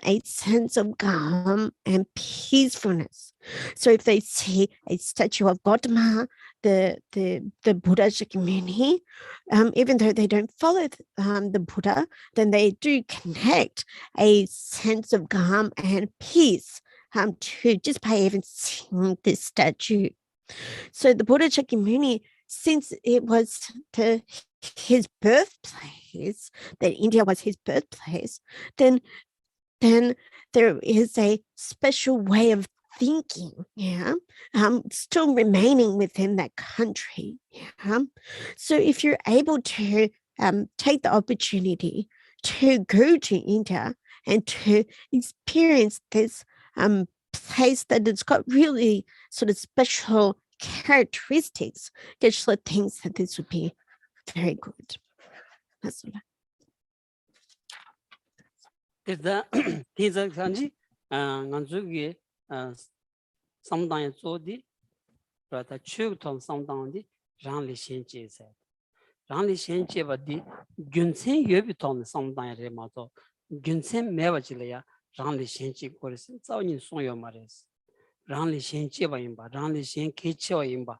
a sense of calm and peacefulness. So if they see a statue of Gautama, the Buddha Shakyamuni, even though they don't follow the Buddha, then they do connect a sense of calm and peace to just by even seeing this statue. So the Buddha Shakyamuni, since it was his birthplace, that India was his birthplace, then there is a special way of thinking, still remaining within that country. So if you're able to take the opportunity to go to India and to experience this place that it's got really sort of special characteristics, Geshe thinks that this would be very good. That's what 그다 디자간지 간주기 상당히 조디 그러다 추통 상당히 장리 신지세 장리 신지바디 균생 예비통 상당히 레마도 균생 매버질이야 장리 신지 고르신 자원인 송요 말이스 장리 신지바 임바 장리 신 개치와 임바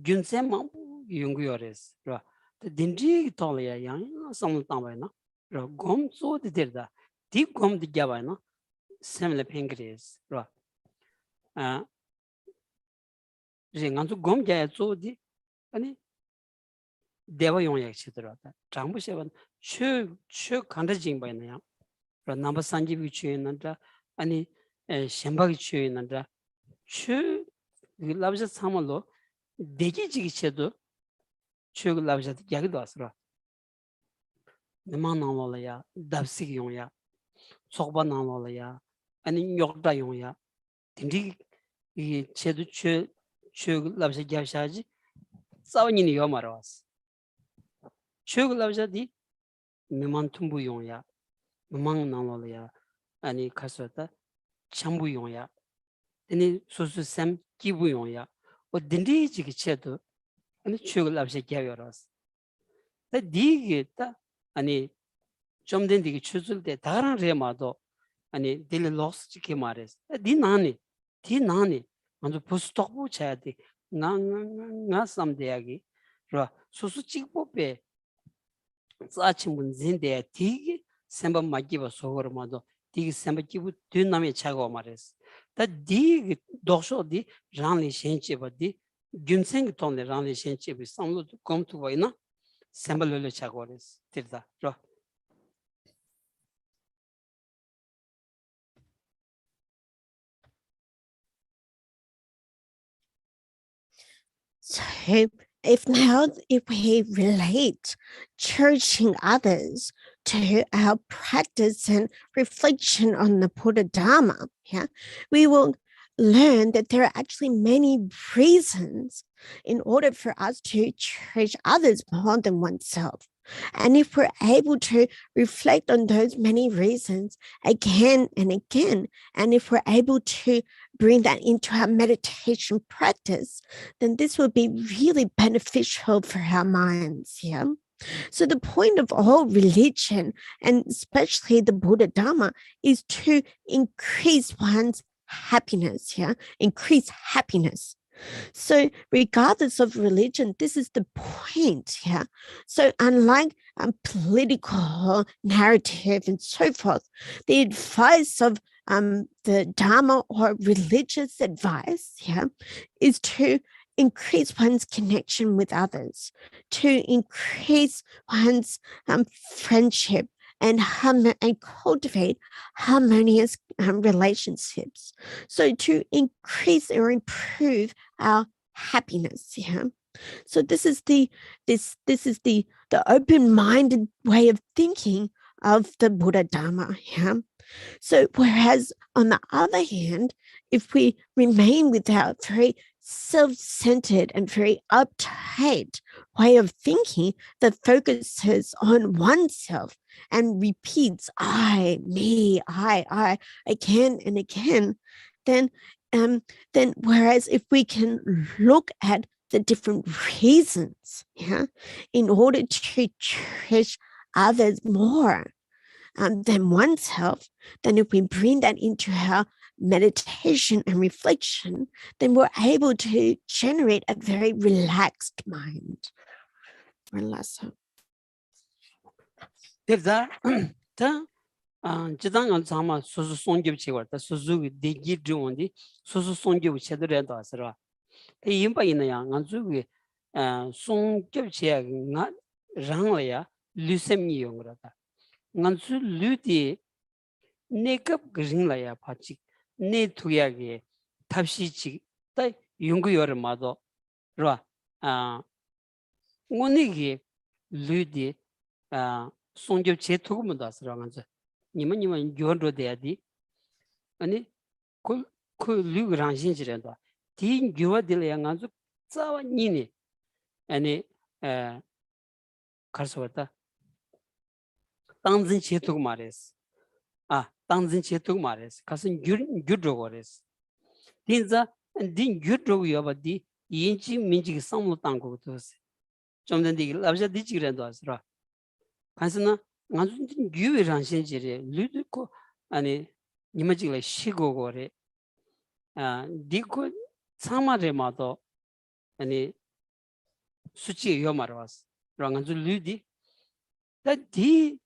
균생 막 연구요레스 그라 딘지 돌이야 양 상당히나 그라 곰 조디들다 디 곰디 잡아나 similar pancreas right ringanzu gom ja zodi 아니 대화 용약 치더라다 장부세번 추 간다진 바이나야 넘버 산지비 추인한다 아니 셴바기 추인한다 추 라브자 사물로 대기지기 쳐도 추 라브자 야기도 왔어 내만나올이야 답식 용야 속반나올이야 아니 욕다 용야 딘디 이 제도 추 라브자 잡샤지 싸우니니 요 말아왔어 추 라브자디 미만 tumbu 용야 미만 나올이야 아니 가서다 참부 용야 아니 소수샘 기부 용야 어 딘디 지기 쳐도 아니 추 라브자 잡여라스 다 디게다 아니 좀 된디기 추줄 때 다른 레마도 아니 딜 로스 지게 말했어 디 나니 먼저 부스톡부 쳐야지 나나 삼대야기 라 소수 찍법에 사친 문진데 디기 셈바 마기바 소거마도 디기 셈바 기부 뒤남에 차고 말했어 다 디기 도쇼디 장리 신치바디 균생 돈에 장리 신치비 삼로 검투 보이나 셈발로 차고 말했어 들다 라 So if we relate churching others to our practice and reflection on the Buddha Dharma, we will learn that there are actually many reasons in order for us to cherish others more than oneself. And if we're able to reflect on those many reasons again and again, and if we're able to bring that into our meditation practice, then this will be really beneficial for our minds. So the point of all religion, and especially the Buddha Dharma, is to increase one's happiness, increase happiness. So regardless of religion, this is the point. So unlike political narrative and so forth, the advice of the Dharma or religious advice is to increase one's connection with others, to increase one's friendship and cultivate harmonious relationships. So to increase or improve our happiness. So this is the open-minded way of thinking of the Buddha Dharma. So whereas on the other hand, if we remain with our very self-centered and very uptight way of thinking that focuses on oneself and repeats I, me, I again and again, then whereas if we can look at the different reasons in order to cherish others more than oneself, then if we bring that into our meditation and reflection, then we're able to generate a very relaxed mind. Relax. 지당 자마 소소 송geb치 왔다 소소기 대기 중원디 소소 송geb치 제대로 왔어라 이 임바이나야 간주기 송geb치야 나 랑어야 류셈니 용으로다 간주 류디 네급 그ring라야 파치 네 투야게 탑시치 다 용구여를 마도 라 오니기 류디 송geb치 투구문도 왔어라 간주 니만 교로 돼야지 아니 그 류랑신지랜다 디 교와들 양아주 자와 니니 아니 가서왔다 당진 제토고 말했어 당진 제토고 말했어 가서 규로 거랬어 딘자 딘 규로 여바디 인지 민지 상무 땅고 도스 좀 된디 랍자 디지그랜도 왔어라 가서나 아주 유일한신지리 류드고 아니 니마지가 시고고래 디고 참마레마도 아니 수치 요마로 왔어 랑아주 류디 다디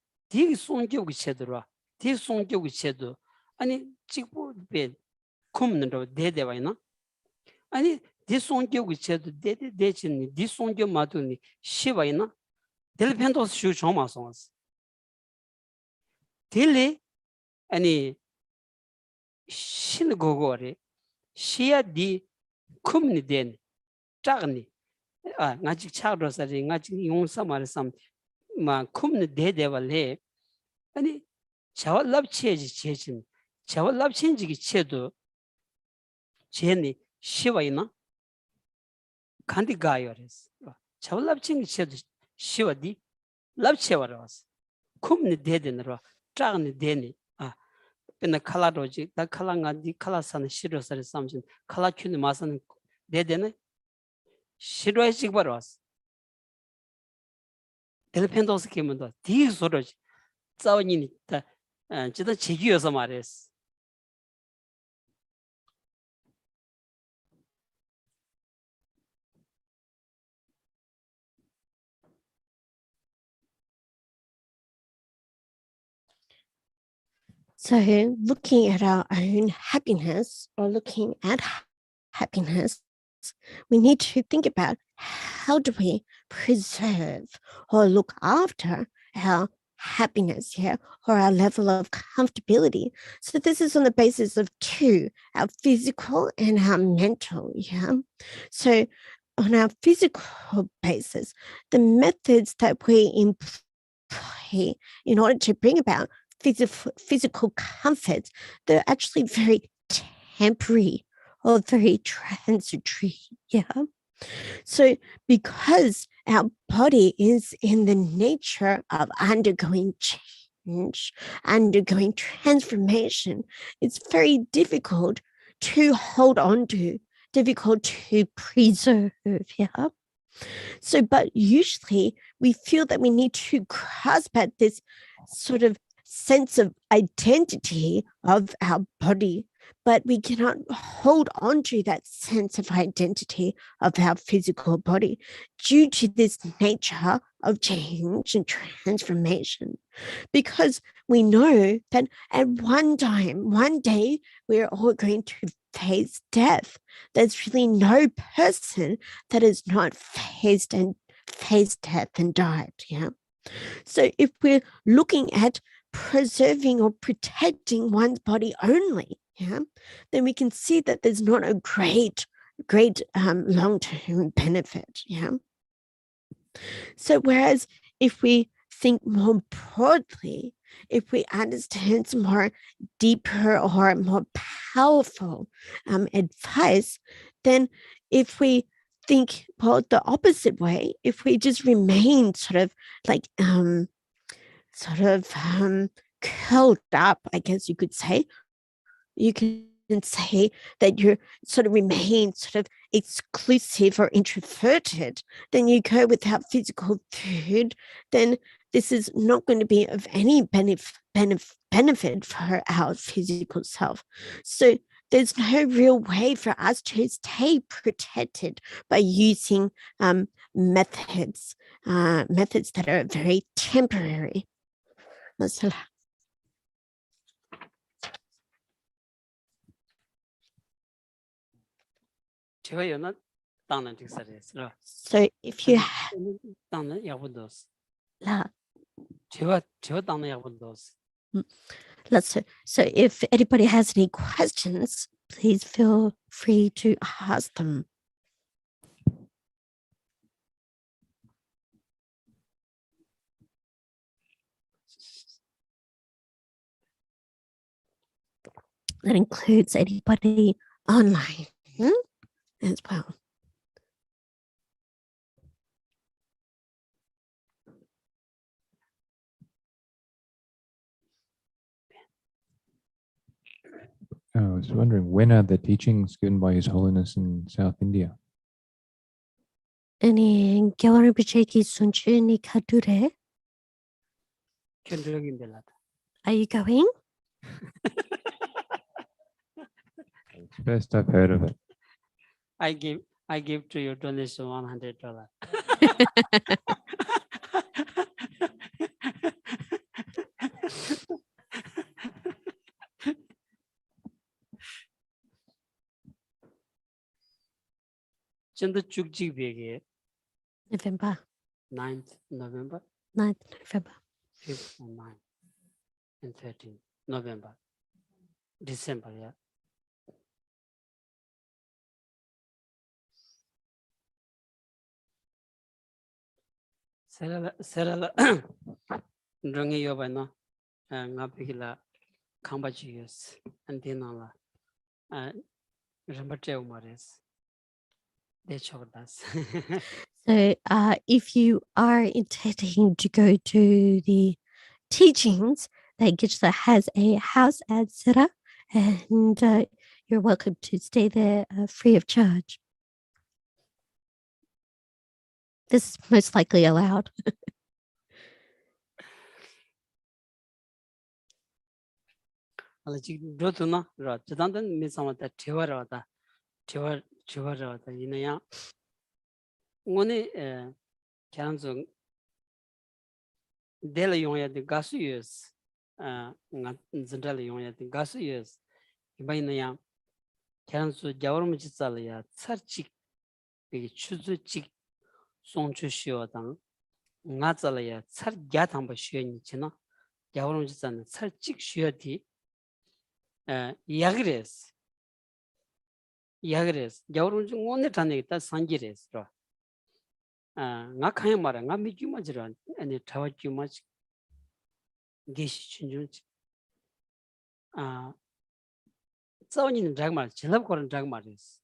송교기 체도라 디 송교기 체도 아니 직보베 쿰는로 데데와이나 아니 디 송교기 체도 데데데치니 디 송교 마도니 시와이나 델펜도스 슈 조마송스 딜리 아니 신고고리 시야디 쿰니덴 작니 아직 차로서리 아직 용사마르삼 마 쿰니 데데발레 아니 자월랍체지 제진 자월랍체지기 체도 제니 시와이나 간디가요레스 자월랍체기 체도 시와디 랍체와라스 쿰니 데데너로 작니 데니 근데 칼라로지 다 칼랑아디 칼라산 시로서리 삼진 칼라큐니 마산 데데네 시로에식 바로스 델펜도스 키문도 디 소로지 자원이니 다 지다 제기여서 말했어 So looking at our own happiness or looking at happiness, we need to think about how do we preserve or look after our happiness or our level of comfortability. So this is on the basis of two, our physical and our mental. So on our physical basis, the methods that we employ body in order to bring about physical comforts, they're actually very temporary or very transitory. Yeah. So because our body is in the nature of undergoing change, undergoing transformation, it's very difficult to hold on to, difficult to preserve. Yeah. So, but usually we feel that we need to grasp at this sort of sense of identity of our body, but we cannot hold on to that sense of identity of our physical body due to this nature of change and transformation. Because we know that at one time, one day, we're all going to face death. There's really no person that has not faced death and died. Yeah. So if we're looking at preserving or protecting one's body only, yeah, then we can see that there's not a great long-term benefit. Yeah. So whereas if we think more broadly, if we understand some more deeper or more powerful advice, then if we think, well, the opposite way, if we just remain sort of curled up, I guess you could say, you can say that you sort of remain sort of exclusive or introverted, then you go without physical food, then this is not going to be of any benefit for our physical self. So there's no real way for us to stay protected by using methods that are very temporary. 제가 당는 직설이었어. So if you 당는 야분도스. la 제가 당는 야분도스. so if anybody has any questions, please feel free to ask them. That includes anybody online as well. I was wondering, when are the teachings given by His Holiness in South India? Any gyawar bicheki sunchuni kadure? Are you going? First I've heard of it. I give to your donation $100. 진짜 쭉직 베게 November 9th November 9th November 5th and 9th and 13th November December. Yeah. Serala rongi yobana ngapikila kambachiyes antinala rambate umares de chodas. So if you are intending to go to the teachings, that Geshe has a house at Sera, and you're welcome to stay there free of charge. This is most likely allowed. 알지 로트나 라 저단된 미사마다 제와라다 제와라다 이나야 오늘 canzu del yongya de gasuyes nga zendal yongya de gasuyes ibainaya canzu jawrum chitsalya tsarchik be chuzuchik songchu shiodang nga tsalya tsar gyatang ba shioni china jawrum chitsan tsarchik shioti yagres jawrum chung o늘 tanne ta sangires ro nga khaya mara nga mi kyuma jira ani tawa kyuma Geshe chunjunchi. Tsawnin dragmar, chilab koran dragmar is.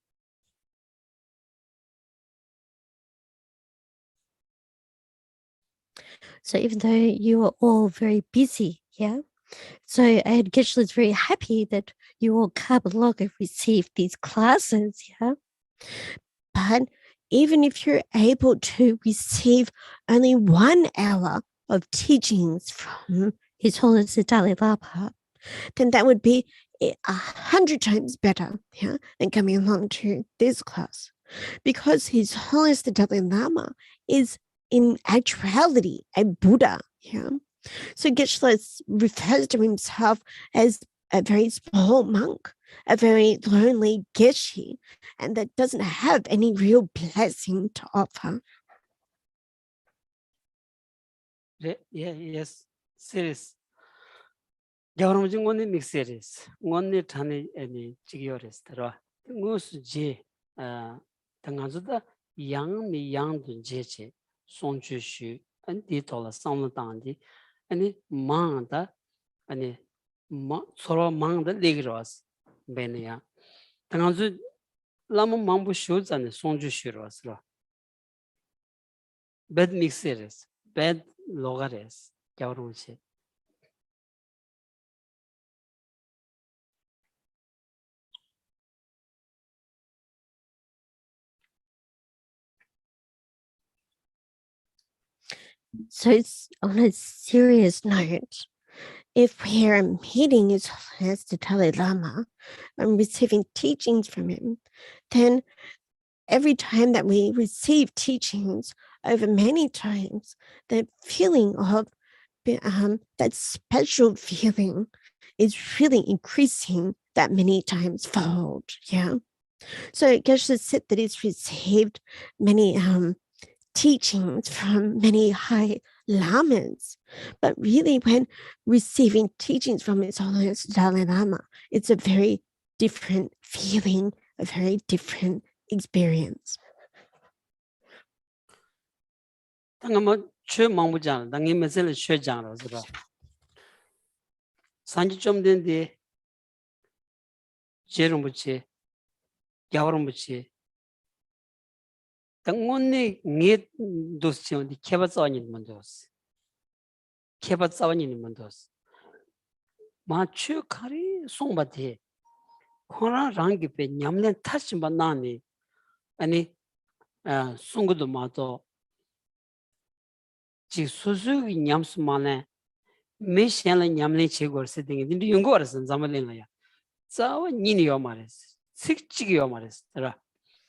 So even though you are all very busy, yeah. So and Geshe is very happy that you all come along and receive these classes, yeah. But even if you're able to receive only 1 hour of teachings from His Holiness the Dalai Lama, then that would be 100 times better, yeah, than coming along to this class. Because His Holiness the Dalai Lama is in actuality a Buddha, yeah. So Geshe refers to himself as a very small monk, a very lonely Geshe, and that doesn't have any real blessing to offer. Yes, serious. Gavramji ngoni mix series. Ngoni thani any chigiores tara. Ngus je tangazuda yang mi yang dun jeche songchu shu and di tola samla tangdi and mang da and soro mang da legros benia. Tangazu lama mambu shoes and songchu shuros. Bad mix series, bad logares. Gavramji. So it's on a serious note. If we're meeting His Holiness the Dalai Lama and receiving teachings from him, then every time that we receive teachings over many times, the feeling of that special feeling is really increasing that many times fold. Yeah. So Geshe said that he's received many teachings from many high lamas, but really when receiving teachings from His Holiness Dalai Lama, it's a very different feeling, a very different experience. 당가 최 망부장 당이 메시지 최장으로서 산지 좀 된데 제rum부치 야वrum부치 당원네 녜 도스치온디 케바츠아닌 먼저스 케바츠아닌 먼저스 마추 카리 송바데 코나 랑기페 냠렌 타심바 나니 아니 송고도 마도 지 수수기 냠스만에 메시안라 냠렌 체고르스 딩이 딘디 용고르스 잠말렌라야 자와 니니요 마레스 식치기요 마레스 라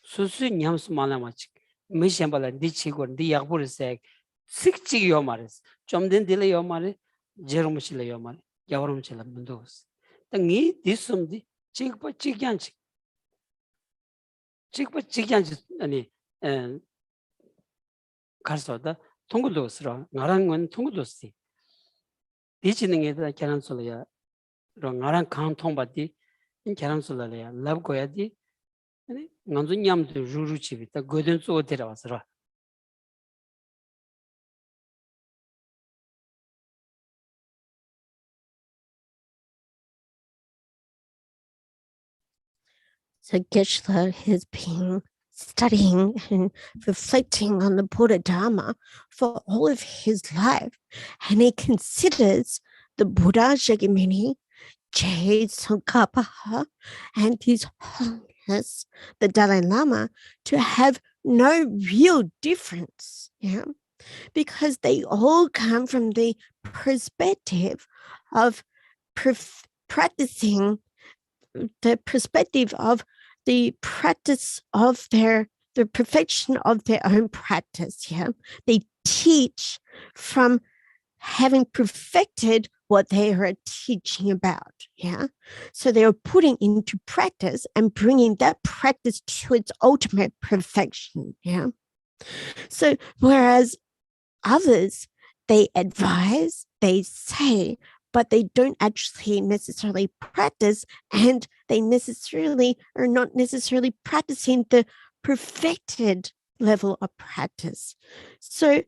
수수 냠스만에 마치 메시안발라 디치고 디 약부르세 식치기요 마레스 좀된 딜레요 마레 제롬실레요 마레 야오롬실라 문도스 당이 디숨디 찍바 찍ян치 아니 가서다 통구도스라 나랑 건 통구도스 디치능에다 계란솔이야 나랑 강 통받디 인 계란솔라야 랍고야디 아니 난주냠도 루루치비다 고든 소데라 와서라 So Geshe has been studying and reflecting on the Buddha Dharma for all of his life, and he considers the Buddha Shakyamuni, Tsongkhapa, and His Holiness the Dalai Lama to have no real difference, yeah, because they all come from the perspective of practicing the perspective of the practice of the perfection of their own practice. Yeah, they teach from having perfected what they are teaching about. Yeah, so they are putting into practice and bringing that practice to its ultimate perfection. Yeah, so whereas others, they advise, they say, but they don't actually necessarily practice, and they necessarily are not necessarily practicing the perfected level of practice. So,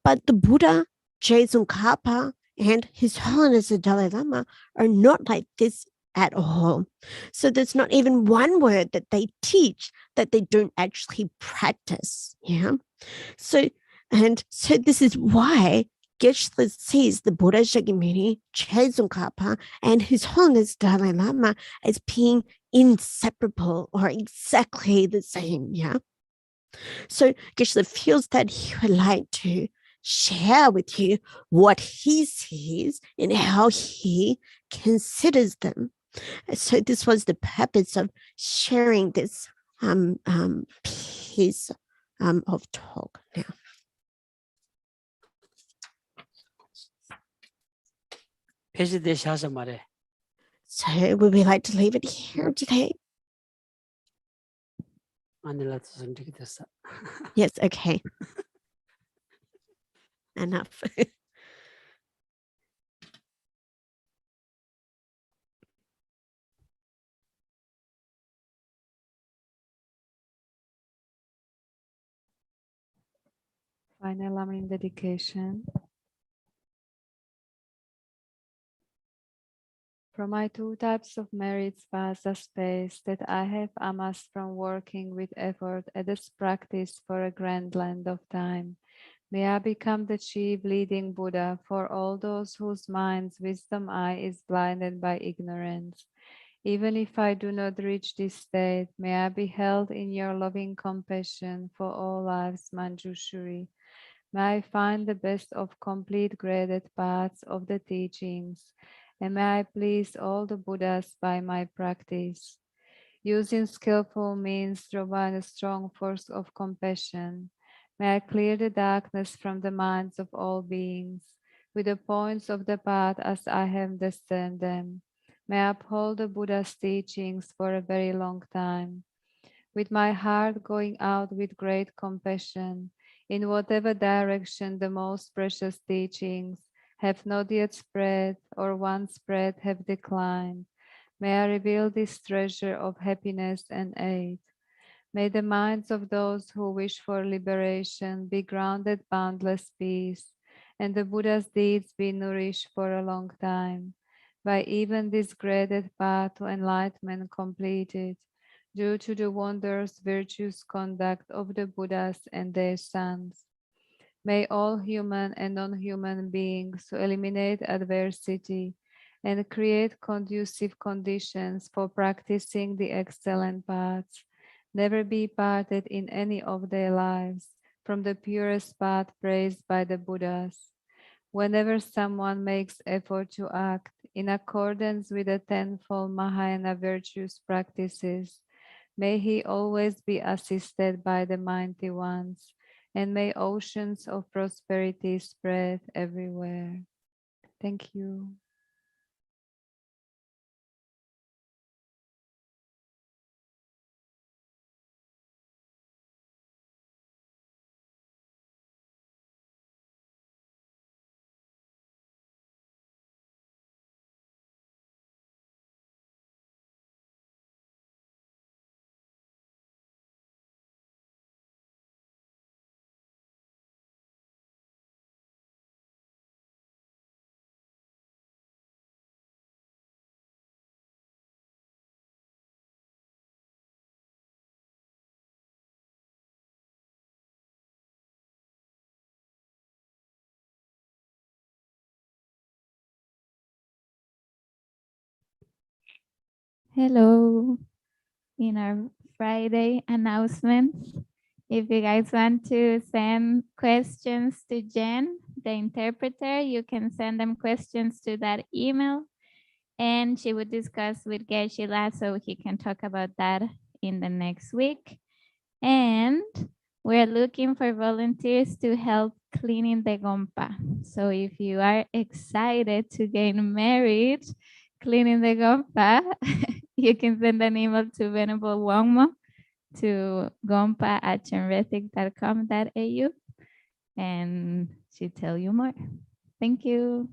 but the Buddha, Tsongkhapa, And His Holiness the Dalai Lama are not like this at all. So there's not even one word that they teach that they don't actually practice. Yeah. So this is why Geshe sees the Buddha Shakyamuni, Tsongkhapa, and His Holiness Dalai Lama as being inseparable or exactly the same. Yeah. So Geshe feels that he would like to share with you what he sees and how he considers them. So this was the purpose of sharing this piece of talk now. So would we like to leave it here today? Yes, okay. Enough. Final Lamrim dedication. From my two types of merits vast the space that I have amassed from working with effort at this practice for a grand land of time. May I become the chief leading Buddha for all those whose minds' wisdom eye is blinded by ignorance. Even if I do not reach this state, may I be held in your loving compassion for all lives, Manjushri. May I find the best of complete graded paths of the teachings, and may I please all the Buddhas by my practice. Using skillful means through a strong force of compassion, may I clear the darkness from the minds of all beings, with the points of the path as I have discerned them. May I uphold the Buddha's teachings for a very long time, with my heart going out with great compassion, in whatever direction the most precious teachings have not yet spread or once spread have declined. May I reveal this treasure of happiness and aid. May the minds of those who wish for liberation be grounded boundless peace, and the Buddha's deeds be nourished for a long time. By even this graded path to enlightenment completed, due to the wondrous virtuous conduct of the Buddhas and their sons. May all human and non-human beings to eliminate adversity and create conducive conditions for practicing the excellent paths, never be parted in any of their lives from the purest path praised by the Buddhas. Whenever someone makes effort to act in accordance with the tenfold Mahayana virtuous practices, may he always be assisted by the mighty ones, and may oceans of prosperity spread everywhere. Thank you. Hello. In our Friday announcements, if you guys want to send questions to Jen, the interpreter, you can send them questions to that email, and she would discuss with Geshe so he can talk about that in the next week. And we're looking for volunteers to help cleaning the gompa. So if you are excited to get married, cleaning the gompa, you can send an email to Venerable Wangmo to gompa@chenrethik.com.au, and she'll tell you more. Thank you.